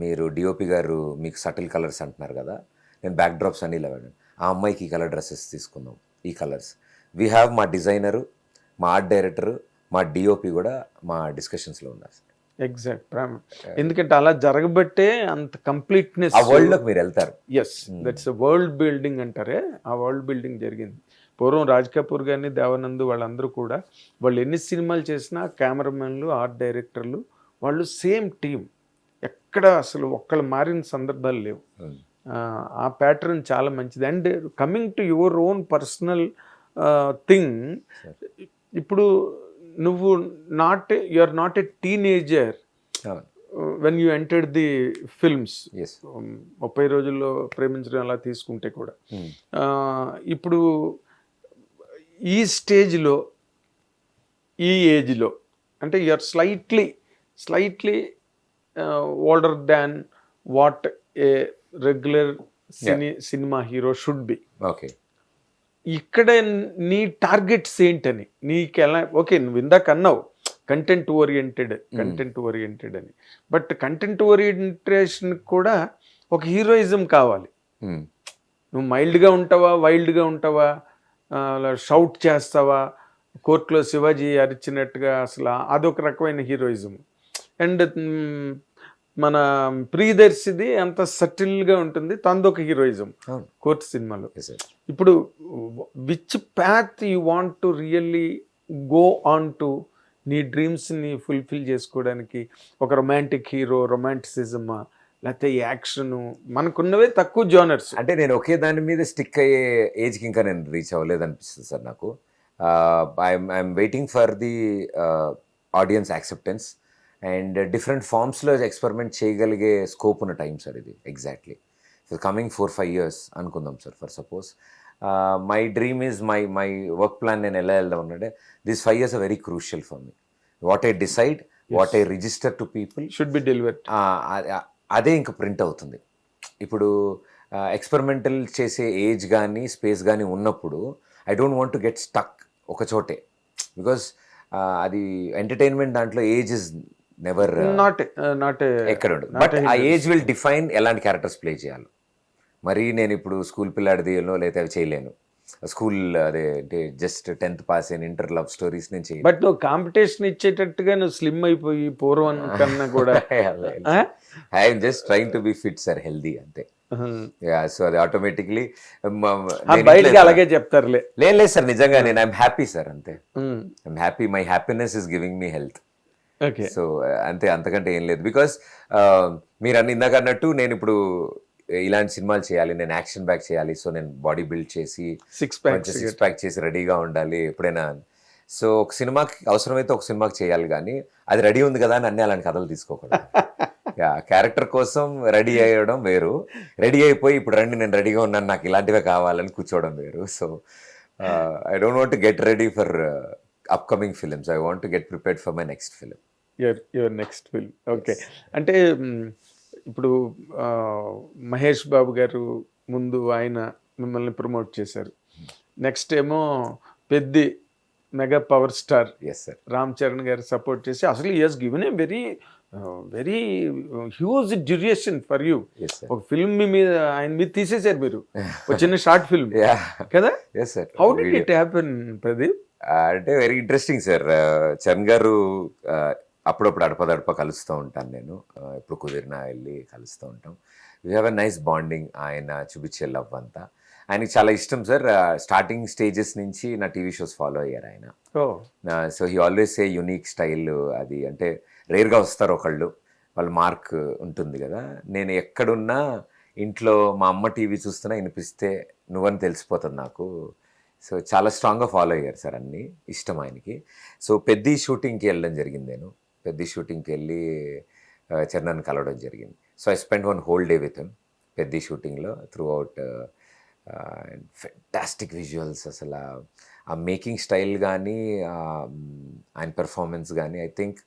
Speaker 2: మీరు డిఓపి గారు మీకు సటిల్ కలర్స్ అంటున్నారు కదా, నేను బ్యాక్ డ్రాప్స్ అని లేవాడు, ఆ అమ్మాయికి ఈ కలర్ డ్రెస్సెస్ తీసుకుందాం, ఈ కలర్స్. వీ హ్యావ్ మా డిజైనరు, మా ఆర్ట్ డైరెక్టరు, మా డిఓపి కూడా మా డిస్కషన్స్లో ఉన్నారు.
Speaker 1: ఎగ్జాక్ట్. ఎందుకంటే అలా జరగబట్టే అంత కంప్లీట్నెస్
Speaker 2: ఆ వరల్డ్లోకి మీరు వెళ్తారు.
Speaker 1: ఎస్, దట్స్ వరల్డ్ బిల్డింగ్ అంటారే, ఆ వరల్డ్ బిల్డింగ్ జరిగింది. పూర్వం రాజ్ కపూర్ గారిని, దేవానంద్ వాళ్ళందరూ కూడా వాళ్ళు ఎన్ని సినిమాలు చేసినా కెమెరామెన్లు, ఆర్ట్ డైరెక్టర్లు వాళ్ళు సేమ్ టీం, ఎక్కడ అసలు ఒక్కళ్ళు మారిన సందర్భాలు లేవు. ఆ ప్యాటర్న్ చాలా మంచిది. And coming to your own personal thing, ఇప్పుడు నువ్వు you are not a teenager when you entered the films. 30 రోజుల్లో ప్రేమించడం అలా తీసుకుంటే కూడా ఇప్పుడు ఈ స్టేజ్లో, ఈ ఏజ్లో అంటే you are slightly older than what a regular cinema hero should be.
Speaker 2: Okay,
Speaker 1: ఇక్కడ నీ టార్గెట్స్ ఏంటని నీకు ఎలా? ఓకే, నువ్వు ఇందాక అన్నావు కంటెంట్ ఓరియంటెడ్ అని, బట్ కంటెంట్ ఓరియంటేషన్ కూడా ఒక హీరోయిజం కావాలి. నువ్వు మైల్డ్గా ఉంటావా, వైల్డ్గా ఉంటావా, షౌట్ చేస్తావా, కోర్టులో శివాజీ అరిచినట్టుగా, అసలు అదొక రకమైన హీరోయిజం. అండ్ మన ప్రియదర్శిది అంత సటిల్గా ఉంటుంది, తనదొక హీరోయిజం కోర్టు సినిమాలో. ఇప్పుడు which path you want to really go on to నీ డ్రీమ్స్ని ఫుల్ఫిల్ చేసుకోవడానికి? ఒక రొమాంటిక్ హీరో, రొమాంటిసిజమా, లేకపోతే యాక్షను? మనకున్నవే తక్కువ జోనర్స్.
Speaker 2: అంటే నేను ఒకే దాని మీద స్టిక్ అయ్యే ఏజ్కి ఇంకా నేను రీచ్ అవ్వలేదు అనిపిస్తుంది సార్ నాకు. I'm waiting for the audience acceptance and different ఫామ్స్లో ఎక్స్పెరిమెంట్ చేయగలిగే స్కోప్ ఉన్న టైం సార్ ఇది. ఎగ్జాక్ట్లీ ఫర్ కమింగ్ 4-5 years అనుకుందాం sir. For suppose my dream is my work plan నేను ఎలా వెళ్దాం అంటే these 5 years are very crucial for me. What I decide, what I register to people
Speaker 1: should be delivered.
Speaker 2: అదే ఇంకా print అవుతుంది. ఇప్పుడు experimental చేసే ఏజ్ కానీ స్పేస్ కానీ ఉన్నప్పుడు I don't want to get stuck ఒక చోటే, బికాస్ అది ఎంటర్టైన్మెంట్ దాంట్లో ఏజ్ ఇస్ నెవర్
Speaker 1: నాట్
Speaker 2: ఎక్కడ ఉండదు. బట్ ఆ ఏజ్ విల్ డిఫైన్ ఎలాంటి క్యారెక్టర్స్ ప్లే చేయాలి. మరి నేను ఇప్పుడు స్కూల్ పిల్లాడిదిలో లేకపోతే అవి చేయలేను. స్కూల్ అదే అంటే జస్ట్ 10th పాస్ అయిన ఇంటర్ లవ్ స్టోరీస్ నుంచి.
Speaker 1: బట్ నువ్వు కాంపిటీషన్ ఇచ్చేటట్టుగా నువ్వు స్లిమ్ అయిపోయి పూర్వం కన్నా కూడా
Speaker 2: I'm just trying to be fit sir, healthy అంతే. సో అది ఆటోమేటిక్లీ
Speaker 1: బయటకి అలాగే చెప్తారులే.
Speaker 2: లేదు సార్, నిజంగా నేను ఐఎమ్ హ్యాపీ సార్, అంతే. I'm happy, my happiness is giving me health. So అంతే, అంతకంటే ఏం లేదు. బికాస్ మీరు ఇందాక అన్నట్టు నేను ఇప్పుడు ఇలాంటి సినిమాలు చేయాలి, నేను యాక్షన్ బ్యాక్ చేయాలి, సో నేను బాడీ బిల్డ్ చేసి 6 ప్యాక్ చేసి రెడీగా ఉండాలి ఎప్పుడైనా. సో ఒక సినిమాకి అవసరమైతే ఒక సినిమాకి చేయాలి, కానీ అది రెడీ ఉంది కదా అని అన్నీ అలాంటి కథలు తీసుకోకూడదు. క్యారెక్టర్ కోసం రెడీ అయ్యడం వేరు, రెడీ అయిపోయి ఇప్పుడు రండి నేను రెడీగా ఉన్నాను నాకు ఇలాంటివే కావాలని కూర్చోవడం వేరు. So I don't want to get ready for upcoming films. I want to get prepared for my next film.
Speaker 1: Your next film. Okay. అంటే ఇప్పుడు ఆ, మహేష్ బాబు గారు ముందు ఆయన మిమ్మల్ని ప్రమోట్ చేశారు. నెక్స్ట్ ఏమో Peddi mega power star
Speaker 2: yes sir.
Speaker 1: Ram Charan garu support చేసి అసలు is given a very very huge duration for you.
Speaker 2: Yes sir.
Speaker 1: ఒక ఫిల్మ్ మీద ఆయన మీద తీసేశారు మీరు, ఒక చిన్న షార్ట్ ఫిల్మ్
Speaker 2: యా.
Speaker 1: కదా.
Speaker 2: Yes sir.
Speaker 1: How did it happen Pradeep?
Speaker 2: అంటే వెరీ ఇంట్రెస్టింగ్ సార్. చరణ్ గారు అప్పుడప్పుడు అడపదడప కలుస్తూ ఉంటాను నేను. ఎప్పుడు కుదిరినా వెళ్ళి కలుస్తూ ఉంటాం. We have a nice bonding. ఆయన చూపించే లవ్ అంతా ఆయనకి చాలా ఇష్టం సార్. స్టార్టింగ్ స్టేజెస్ నుంచి నా టీవీ షోస్ ఫాలో అయ్యారు ఆయన.
Speaker 1: Oh
Speaker 2: so he always a unique style. అది అంటే రేర్గా వస్తారు ఒకళ్ళు, వాళ్ళ మార్క్ ఉంటుంది కదా. నేను ఎక్కడున్నా ఇంట్లో మా అమ్మ టీవీ చూస్తున్నా వినిపిస్తే నువ్వని తెలిసిపోతుంది నాకు. సో చాలా స్ట్రాంగ్గా ఫాలో అయ్యారు సార్. అన్నీ ఇష్టం ఆయనకి. సో పెద్ద షూటింగ్కి వెళ్ళడం జరిగింది. నేను పెద్ద షూటింగ్కి వెళ్ళి చరణ్ని కలవడం జరిగింది. So I spend one whole day with him పెద్ద షూటింగ్లో త్రూ అవుట్. Fantastic visuals. అసలు ఆ మేకింగ్ స్టైల్ కానీ ఆయన పెర్ఫార్మెన్స్ కానీ I think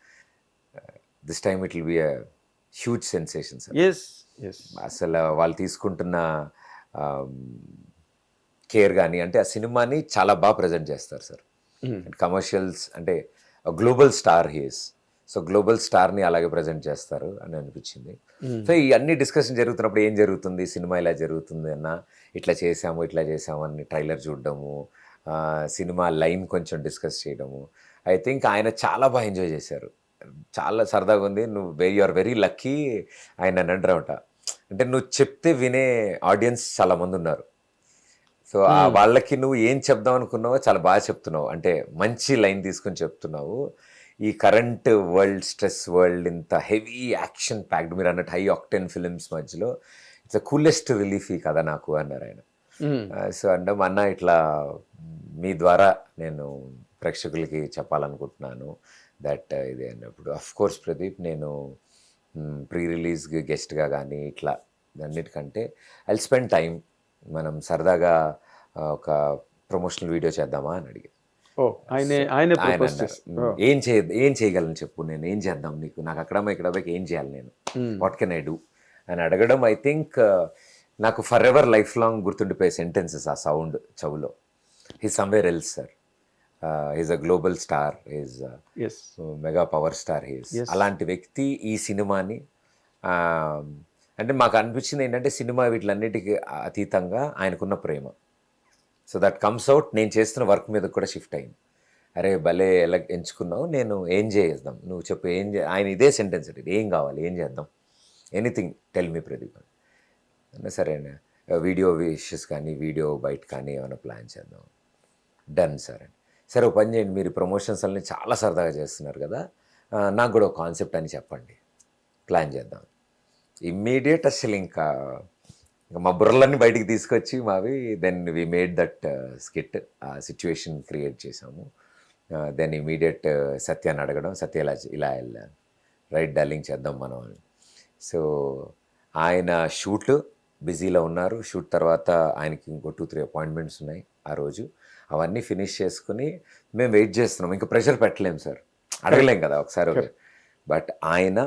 Speaker 2: this time it will be a huge sensation sir.
Speaker 1: Yes yes.
Speaker 2: అసలు వాళ్ళు తీసుకుంటున్న కేర్ కానీ అంటే ఆ సినిమాని చాలా బాగా ప్రజెంట్ చేస్తారు సార్. కమర్షియల్స్ అంటే global star he's. So global స్టార్ని అలాగే ప్రజెంట్ చేస్తారు అని అనిపించింది. సో ఈ అన్ని డిస్కషన్ జరుగుతున్నప్పుడు ఏం జరుగుతుంది, సినిమా ఇలా జరుగుతుంది అన్న, ఇట్లా చేసాము అని ట్రైలర్ చూడడము, సినిమా లైన్ కొంచెం డిస్కస్ చేయడము. ఐ థింక్ ఆయన చాలా బాగా ఎంజాయ్ చేశారు. చాలా సరదాగా ఉంది. యు ఆర్ వెరీ లక్కీ ఆయన అని అంటారట. అంటే నువ్వు చెప్తే వినే ఆడియన్స్ చాలా మంది ఉన్నారు. సో వాళ్ళకి నువ్వు ఏం చెప్దాం అనుకున్నావో చాలా బాగా చెప్తున్నావు. అంటే మంచి లైన్ తీసుకొని చెప్తున్నావు. ఈ కరెంట్ వరల్డ్, స్ట్రెస్ వరల్డ్, ఇంత హెవీ యాక్షన్ ప్యాక్డ్, మీరు అన్నట్టు హై ఆక్టెన్ ఫిలిమ్స్ మధ్యలో ఇట్స్ కూలెస్ట్ రిలీఫ్ ఈ కథ నాకు అన్నారు ఆయన. సో అంటే అన్న ఇట్లా మీ ద్వారా నేను ప్రేక్షకులకి చెప్పాలనుకుంటున్నాను దట్ ఇది అన్నప్పుడు అఫ్ కోర్స్ ప్రదీప్ నేను ప్రీ రిలీజ్ గెస్ట్గా కానీ ఇట్లా అన్నిటికంటే ఐ స్పెండ్ టైం, మనం సరదాగా ఒక ప్రమోషనల్ వీడియో చేద్దామా అని అడిగాను. ఏం చేయగలను చెప్పు, నేను ఏం చేద్దాం నీకు, నాకు అక్కడ ఏం చేయాలి, నేను వాట్ కెన్ ఐ డూ అని అడగడం. ఐ థింక్ నాకు ఫర్ ఎవర్ లైఫ్ లాంగ్ గుర్తుండిపోయే సెంటెన్సెస్ ఆ సౌండ్ చెవులో. He somewhere else sir. He's a global star, he's mega power star. He's అలాంటి వ్యక్తి ఈ సినిమాని అంటే మాకు అనిపించింది ఏంటంటే సినిమా వీటిలన్నిటికీ అతీతంగా ఆయనకున్న ప్రేమ. So that comes out. నేను చేస్తున్న వర్క్ మీద కూడా షిఫ్ట్ అయింది. అరే భలే ఎలా ఎంచుకున్నావు, నేను ఏం చేద్దాం, నువ్వు చెప్పు ఏం ఆయన ఇదే సెంటెన్స్ అంటే ఏం కావాలి, ఏం చేద్దాం, ఎనీథింగ్ టెల్ మీ ప్రదీప్ అన్న. సరే వీడియో విషెస్ కానీ వీడియో బయట కానీ ఏమైనా ప్లాన్ చేద్దాం. డన్ సార్ అని. సరే పని చేయండి, మీరు ప్రమోషన్స్ అన్నీ చాలా సరదాగా చేస్తున్నారు కదా, నాకు కూడా ఒక కాన్సెప్ట్ అని చెప్పండి, ప్లాన్ చేద్దాం. ఇమ్మీడియట్ అసలు ఇంకా మా బుర్రలన్నీ బయటికి తీసుకొచ్చి మావి then we made that skit. ఆ సిచ్యువేషన్ క్రియేట్ చేసాము. దెన్ ఇమీడియట్ సత్యాన్ని అడగడం, సత్య ఇలా వెళ్ళాను, రైట్ డార్లింగ్ చేద్దాం మనం అని. సో ఆయన షూట్ బిజీలో ఉన్నారు. షూట్ తర్వాత ఆయనకి ఇంకో 2-3 అపాయింట్మెంట్స్ ఉన్నాయి ఆ రోజు. అవన్నీ ఫినిష్ చేసుకుని మేము వెయిట్ చేస్తున్నాం. ఇంకా ప్రెషర్ పెట్టలేము సార్, అడగలేం కదా ఒకసారి. బట్ ఆయన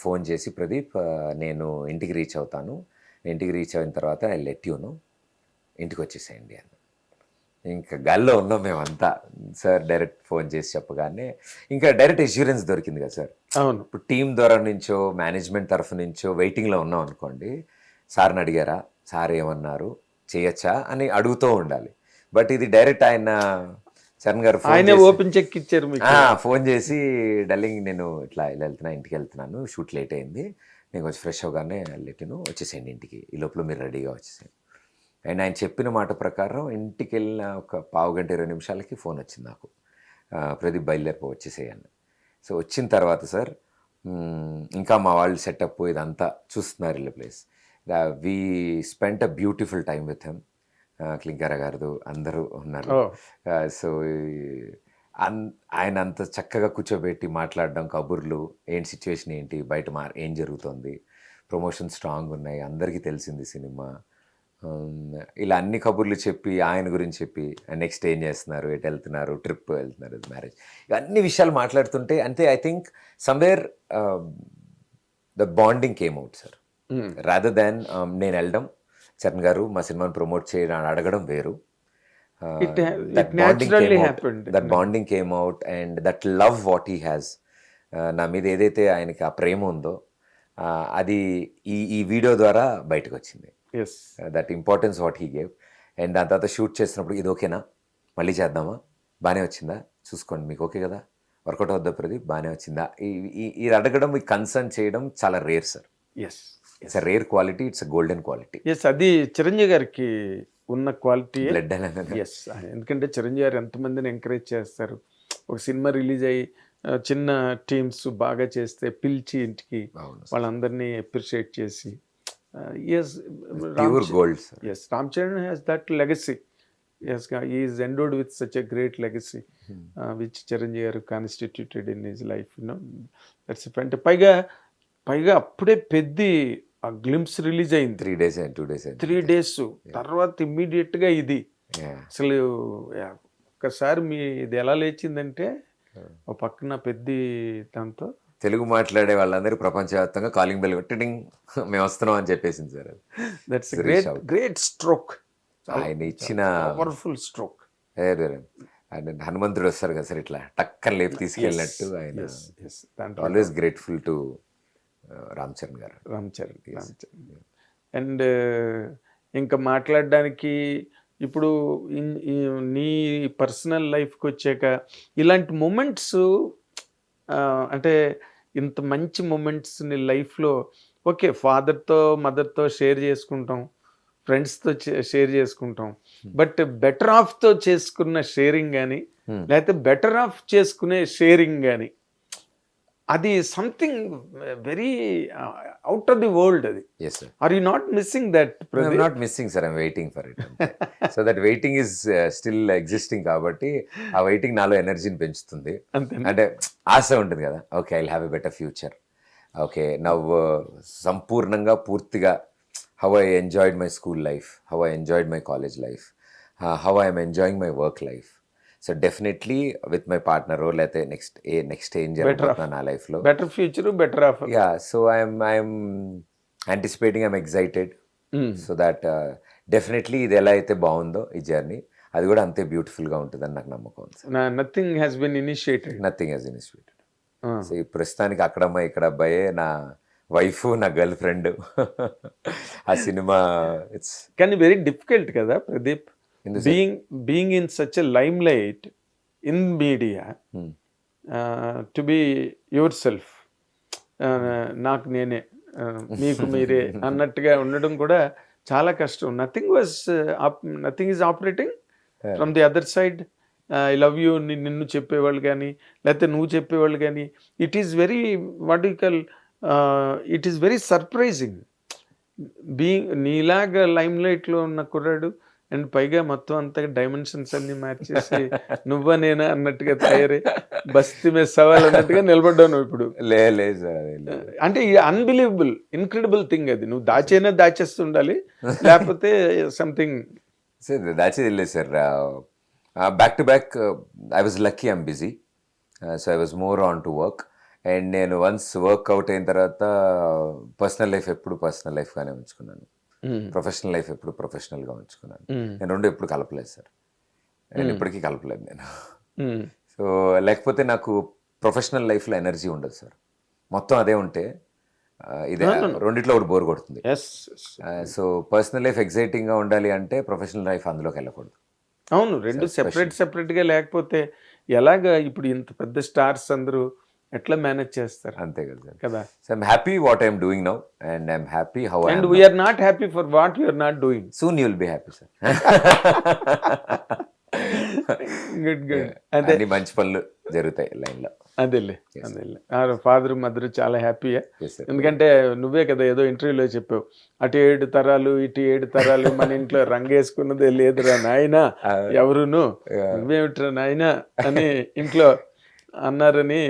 Speaker 2: ఫోన్ చేసి ప్రదీప్ నేను ఇంటికి రీచ్ అవుతాను, ఇంటికి రీచ్ అయిన తర్వాత ఐ లెట్ యూను, ఇంటికి వచ్చేసేయండి అన్న. ఇంకా గాల్లో ఉన్నాం మేమంతా. సార్ డైరెక్ట్ ఫోన్ చేసి చెప్పగానే ఇంకా డైరెక్ట్ ఇన్సూరెన్స్ దొరికింది కదా సార్.
Speaker 1: అవును.
Speaker 2: ఇప్పుడు టీం ద్వారా నుంచో మేనేజ్మెంట్ తరఫు నుంచో వెయిటింగ్లో ఉన్నాం అనుకోండి, సార్ని అడిగారా, సార్ ఏమన్నారు, చేయొచ్చా అని అడుగుతూ ఉండాలి. బట్ ఇది డైరెక్ట్ ఆయన చరణ్ గారు
Speaker 1: ఓపెన్ చెక్ ఇచ్చారు,
Speaker 2: ఫోన్ చేసి డల్లింగ్ నేను ఇట్లా వెళ్తున్నా, ఇంటికి వెళ్తున్నాను, షూట్ లేట్ అయింది, నేను కొంచెం ఫ్రెష్ అవగానే లెట్ను వచ్చేసేయండి ఇంటికి, ఈ లోపల మీరు రెడీగా వచ్చేసేయండి. అండ్ ఆయన చెప్పిన మాట ప్రకారం ఇంటికి వెళ్ళిన ఒక 15 గంట 20 నిమిషాలకి ఫోన్ వచ్చింది నాకు, ప్రదీప్ బయలుదేరిపో వచ్చేసేయండి. సో వచ్చిన తర్వాత సార్ ఇంకా మా వాళ్ళు సెటప్ ఇదంతా చూస్తున్నారు ఇల్లు place. We spent a beautiful time with him. Klinkaara garu అందరూ ఉన్నారు. సో ఆయన అంత చక్కగా కూర్చోబెట్టి మాట్లాడడం, కబుర్లు, ఏంటి సిచ్యువేషన్ ఏంటి, బయట ఏం జరుగుతుంది, ప్రమోషన్ స్ట్రాంగ్ ఉన్నాయి, అందరికీ తెలిసింది సినిమా, ఇలా అన్ని కబుర్లు చెప్పి ఆయన గురించి చెప్పి నెక్స్ట్ ఏం చేస్తున్నారు, ఎటు వెళ్తున్నారు, ట్రిప్ వెళ్తున్నారు, మ్యారేజ్, అన్ని విషయాలు మాట్లాడుతుంటే అంతే I think somewhere the bonding came out sir. Rather than నేను వెళ్ళడం, చరణ్ గారు మా సినిమాని ప్రమోట్ చేయడం అని అడగడం వేరు.
Speaker 1: it naturally happened.
Speaker 2: That bonding came out and that love what he has, నా మీద ఏదైతే ఆయనకి ఆ ప్రేమ ఉందో అది ఈ వీడియో ద్వారా బయటకు వచ్చింది.
Speaker 1: Yes.
Speaker 2: That importance what he gave. And దాని తర్వాత షూట్ చేసినప్పుడు ఇది ఓకేనా, మళ్ళీ చేద్దామా, బాగానే వచ్చిందా, చూసుకోండి మీకు ఓకే కదా, వర్కౌట్ అవుద్దా ప్రదీప్, బాగానే వచ్చిందా, ఇది అడగడం, ఈ కన్సర్న్ చేయడం చాలా rare sir.
Speaker 1: Yes.
Speaker 2: It's a rare quality, it's a golden quality.
Speaker 1: Yes, అది చిరంజీవి గారికి ఉన్న క్వాలిటీ.
Speaker 2: బ్లడ్ అనేది.
Speaker 1: ఎస్, ఎందుకంటే చిరంజీవి గారు ఎంతమందిని ఎంకరేజ్ చేస్తారు. ఒక సినిమా రిలీజ్ అయ్యి చిన్న టీమ్స్ బాగా చేస్తే పిలిచి ఇంటికి వాళ్ళందరినీ అప్రిషియేట్ చేసి
Speaker 2: pure gold.
Speaker 1: Yes, Ram Charan has that legacy. Yes, he is endowed with such a great legacy, which Chiranjeevi garu constituted in his life. That's అంటే పైగా అప్పుడే పెద్ద ఆ గ్లింప్స్ రిలీజ్ అయింది 3 days తర్వాత ఇమ్మీడియట్గా ఇది అసలు ఒక్కసారి ఇది ఎలా లేచిందంటే ఒక పక్కన పెద్ద దాంతో
Speaker 2: తెలుగు మాట్లాడే వాళ్ళందరూ ప్రపంచవ్యాప్తంగా కాలింగ్ బెల్ కొట్టి మేము వస్తున్నాం అని చెప్పేసింది సార్.
Speaker 1: That's great stroke.
Speaker 2: ఆయన ఇచ్చిన
Speaker 1: పవర్ఫుల్ స్ట్రోక్.
Speaker 2: ఆయన హనుమంతుడు వస్తారు కదా సార్, ఇట్లా టక్కన లేపి తీసుకెళ్ళినట్టు. ఆయన always grateful to Ram Charan గారు.
Speaker 1: అండ్ ఇంకా మాట్లాడడానికి ఇప్పుడు నీ పర్సనల్ లైఫ్కి వచ్చాక ఇలాంటి మూమెంట్స్, అంటే ఇంత మంచి మూమెంట్స్ నీ లైఫ్లో, ఓకే ఫాదర్తో మదర్తో షేర్ చేసుకుంటాం, ఫ్రెండ్స్తో షేర్ చేసుకుంటాం, బట్ బెటర్ ఆఫ్తో చేసుకున్న షేరింగ్ కానీ లేకపోతే బెటర్ ఆఫ్ చేసుకునే షేరింగ్ కానీ అది something very out of the world. అది are you not missing that?
Speaker 2: Not missing sir, I'm waiting for it. So that waiting is still existing కాబట్టి ఆ వెయిటింగ్ నాలో ఎనర్జీని పెంచుతుంది. అంటే ఆశ ఉంటుంది కదా, okay I will have a better future, okay నవ్వు సంపూర్ణంగా పూర్తిగా how I enjoyed my school life, how I enjoyed my college life, how I'm enjoying my work life. So definitely with my partner లేకపోతే next ఏం జరుగుతున్నా నా లైఫ్లో
Speaker 1: better future, better of.
Speaker 2: Yeah, so I'm anticipating, I'm excited. So that definitely ఇది ఎలా అయితే బాగుందో ఈ జర్నీ, అది కూడా అంతే బ్యూటిఫుల్గా ఉంటుందని నాకు నమ్మకం ఉంది.
Speaker 1: Nothing has been initiated.
Speaker 2: Nothing has initiated. So ఈ ప్రస్తుతానికి అక్కడమ్మ ఇక్కడ అబ్బాయే నా వైఫ్, నా గర్ల్ ఫ్రెండ్. ఆ సినిమా ఇట్స్
Speaker 1: కానీ వెరీ డిఫికల్ట్ కదా Pradeep, being in such a limelight in media, to be yourself, నాకు నేనే మీకు మీరే అన్నట్టుగా ఉండడం కూడా చాలా కష్టం. Nothing is operating from the other side. I love you నిన్ను చెప్పేవాళ్ళు కానీ లేకపోతే నువ్వు చెప్పేవాళ్ళు కానీ, it is very what you call, it is very surprising being నీలాగా లైమ్ లైట్లో ఉన్న కుర్రాడు. అండ్ పైగా మొత్తం అంతా డైమెన్షన్స్ అన్ని మార్చేసి నువ్వా నేనా అన్నట్టుగా తయారై బస్తీ మీద సవాల్ అన్నట్టుగా నిలబడ్డావు నువ్వు ఇప్పుడు.
Speaker 2: లేదు
Speaker 1: అంటే అన్బిలీవబుల్, ఇన్క్రెడిబుల్ థింగ్ అది. నువ్వు దాచేస్తుండాలి లేకపోతే సంథింగ్
Speaker 2: దాచేది లేదు sir. Back to back I was lucky, I'm busy, so I was more on to work. And నేను వన్స్ వర్క్ అవుట్ అయిన తర్వాత పర్సనల్ లైఫ్ ఎప్పుడు పర్సనల్ లైఫ్గానే ఉంచుకున్నాను, ప్రొఫెషనల్ లైఫ్ ఎప్పుడు ప్రొఫెషనల్గా ఉంచుకున్నాను. నేను రెండు ఎప్పుడు కలపలేదు సార్, నేను ఇప్పటికీ కలపలేదు నేను. సో లేకపోతే నాకు ప్రొఫెషనల్ లైఫ్లో ఎనర్జీ ఉండదు సార్. మొత్తం అదే ఉంటే ఇదే రెండిట్లో ఒకటి బోర్ కొడుతుంది. సో పర్సనల్ లైఫ్ ఎగ్జైటింగ్గా ఉండాలి అంటే ప్రొఫెషనల్ లైఫ్ అందులోకి వెళ్ళకూడదు.
Speaker 1: అవును, రెండు సెపరేట్గా లేకపోతే ఎలాగా? ఇప్పుడు ఇంత పెద్ద స్టార్స్ అందరూ ఎట్లా మేనేజ్ చేస్తారు?
Speaker 2: అంతే కదా. So I'm happy what I'm doing now and I'm happy how I am.
Speaker 1: And we're not happy for what you are not doing.
Speaker 2: Soon you will be happy sir.
Speaker 1: Good.
Speaker 2: అన్ని మంచి పనులు జరుగుతాయి లైన్లో.
Speaker 1: అదేలే. Father mother చాలా హ్యాపీయా? ఎందుకంటే నువ్వే కదా ఏదో ఇంటర్వ్యూలో చెప్పావు, అటు 7 తరాలు ఇటు 7 తరాలు మన ఇంట్లో రంగేసుకున్నదే లేదురా నాయన ఎవరును, నువ్వేమిట్రా నాయన అని ఇంట్లో అన్నారని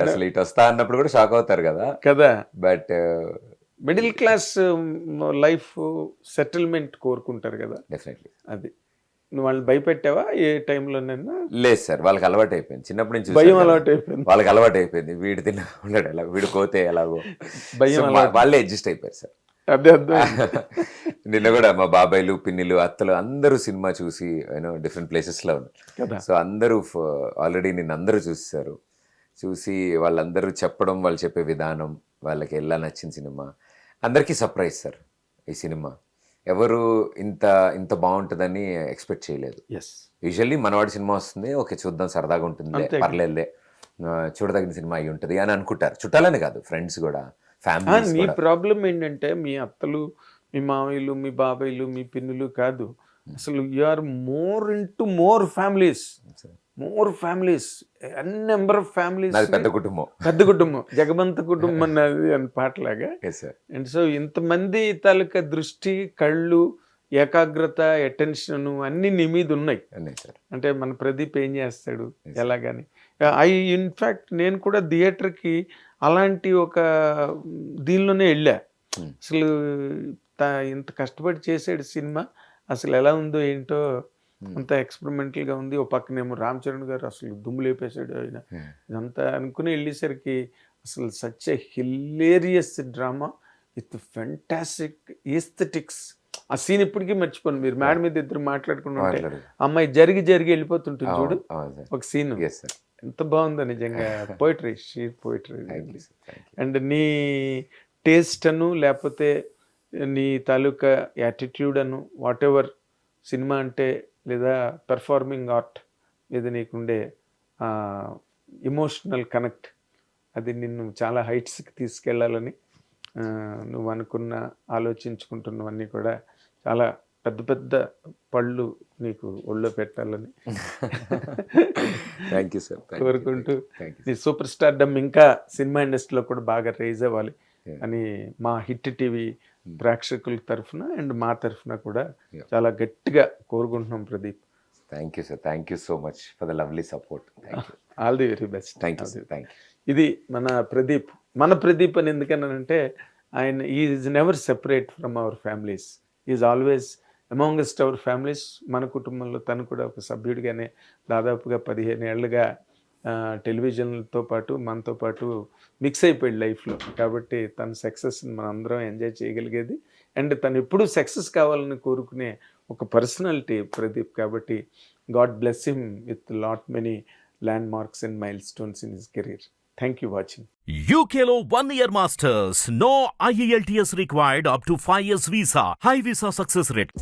Speaker 2: అసలు ఇటు వస్తా అన్నప్పుడు కూడా షాక్ అవుతారు కదా.
Speaker 1: కదా.
Speaker 2: But
Speaker 1: middle class life settlement కోరుకుంటారు కదా,
Speaker 2: డెఫినెట్లీ.
Speaker 1: అది నువ్వు వాళ్ళని భయపెట్టావా ఏ టైంలోనైనా?
Speaker 2: లేదు సార్, వాళ్ళకి అలవాటు అయిపోయింది చిన్నప్పటి నుంచి
Speaker 1: భయం
Speaker 2: చూశాను కదా.
Speaker 1: అలవాటు అయిపోయింది.
Speaker 2: వాళ్ళకి అలవాటు అయిపోయింది, వీడు తిన్న ఉండడు ఎలా, వీడు పోతే ఎలాగో
Speaker 1: భయం
Speaker 2: So,
Speaker 1: అలవాటు.
Speaker 2: వాళ్ళే అడ్జస్ట్ అయిపోయారు సార్.
Speaker 1: అదే అర్థం.
Speaker 2: నిన్న కూడా మా బాబాయ్లు పిన్నిలు అత్తలు అందరూ సినిమా చూసి యూనో డిఫరెంట్ ప్లేసెస్లో ఉన్నారు.
Speaker 1: కదా.
Speaker 2: సో అందరూ ఆల్రెడీ నిన్న అందరూ చూసేసారు. చూసి వాళ్ళందరూ చెప్పడం, వాళ్ళు చెప్పే విధానం, వాళ్ళకి ఎలా నచ్చిన సినిమా, అందరికీ సర్ప్రైజ్ సార్. ఈ సినిమా ఎవరు ఇంత ఇంత బాగుంటుందని ఎక్స్పెక్ట్ చేయలేదు.
Speaker 1: ఎస్,
Speaker 2: యూజువల్లీ మనవాడి సినిమా వస్తుంది, ఓకే చూద్దాం సరదాగా ఉంటుంది,
Speaker 1: అంతే.
Speaker 2: పర్లేదులే, చూడదగిన సినిమా అయి ఉంటుంది అని అనుకుంటారు. చుట్టాలని కాదు, ఫ్రెండ్స్ కూడా, ఫ్యామిలీస్
Speaker 1: నీ
Speaker 2: కూడా.
Speaker 1: ప్రాబ్లం ఏంటంటే మీ అత్తలు, మీ మామయ్యలు, మీ బాబాయ్లు, మీ పిన్నులు కాదు, అసలు you are more into more families, number of families.
Speaker 2: నాది పెద్ద కుటుంబం.
Speaker 1: పెద్ద కుటుంబం, జగమంత కుటుంబం అన్నది అని పాటలాగా.
Speaker 2: Yes sir.
Speaker 1: అండ్ సో ఇంతమంది తాలూకా దృష్టి, కళ్ళు, ఏకాగ్రత, అటెన్షన్ అన్నీ నీ మీద ఉన్నాయి.
Speaker 2: అన్నీ సార్.
Speaker 1: అంటే మన ప్రదీప్ ఏం చేస్తాడు ఎలాగని. ఇన్ఫ్యాక్ట్ నేను కూడా థియేటర్కి అలాంటి ఒక దీనిలోనే వెళ్ళా. అసలు ఇంత కష్టపడి చేసాడు సినిమా, అసలు ఎలా ఉందో ఏంటో, అంత ఎక్స్పెరిమెంటల్గా ఉంది. ఓ పక్కనేమో రామ్ చరణ్ గారు అసలు దుమ్ము లేపేశాడు ఆయన. ఇదంతా అనుకుని వెళ్ళేసరికి అసలు such a hilarious drama with fantastic aesthetics. ఆ సీన్ ఇప్పటికీ మర్చిపోను. మీరు మేడ మీద ఇద్దరు మాట్లాడుకుంటుంటే అమ్మాయి జరిగి వెళ్ళిపోతుంటుంది చూడు, ఒక సీన్ ఎంత బాగుందో నిజంగా. Poetry, sheer poetry. అండ్ నీ టేస్ట్ అను, లేకపోతే నీ తాలూకా యాటిట్యూడ్ అను, వాట్ ఎవర్ సినిమా అంటే, లేదా పెర్ఫార్మింగ్ ఆర్ట్ మీద నీకుండే ఇమోషనల్ కనెక్ట్, అది నిన్ను చాలా హైట్స్కి తీసుకెళ్ళాలని, నువ్వు అనుకున్న, ఆలోచించుకుంటున్నవన్నీ కూడా చాలా పెద్ద పెద్ద పళ్ళు నీకు ఒళ్ళో పెట్టాలని
Speaker 2: థ్యాంక్ యూ సార్.
Speaker 1: కోరుకుంటూ, నీ సూపర్ స్టార్డమ్ ఇంకా సినిమా ఇండస్ట్రీలో కూడా బాగా రైజ్ అవ్వాలి అని మా హిట్ టీవీ ప్రేక్షకుల తరఫున అండ్ మా తరఫున కూడా చాలా గట్టిగా కోరుకుంటున్నాం Pradeep.
Speaker 2: Thank you sir. Thank you so much for the lovely support.
Speaker 1: All the very best.
Speaker 2: Thank you sir. Thank you.
Speaker 1: ఇది మన ప్రదీప్. మన ప్రదీప్ అని ఎందుకన్నానంటే, ఆయన is never separate from our families, is always amongst our families. మన కుటుంబంలో తను కూడా ఒక సభ్యుడిగానే దాదాపుగా 15 ఏళ్ళుగా టెలివిజన్తో పాటు మనతో పాటు మిక్స్ అయిపోయాడు లైఫ్లో. కాబట్టి తన సక్సెస్ని మనం అందరం ఎంజాయ్ చేయగలిగేది. అండ్ తను ఎప్పుడూ సక్సెస్ కావాలని కోరుకునే ఒక పర్సనాలిటీ ప్రదీప్. కాబట్టి God bless him with lot many landmarks and mile stones in his career. Thank you watching.
Speaker 4: UKLO 1 year masters. No IELTS required up to 5 years visa. High visa success rate.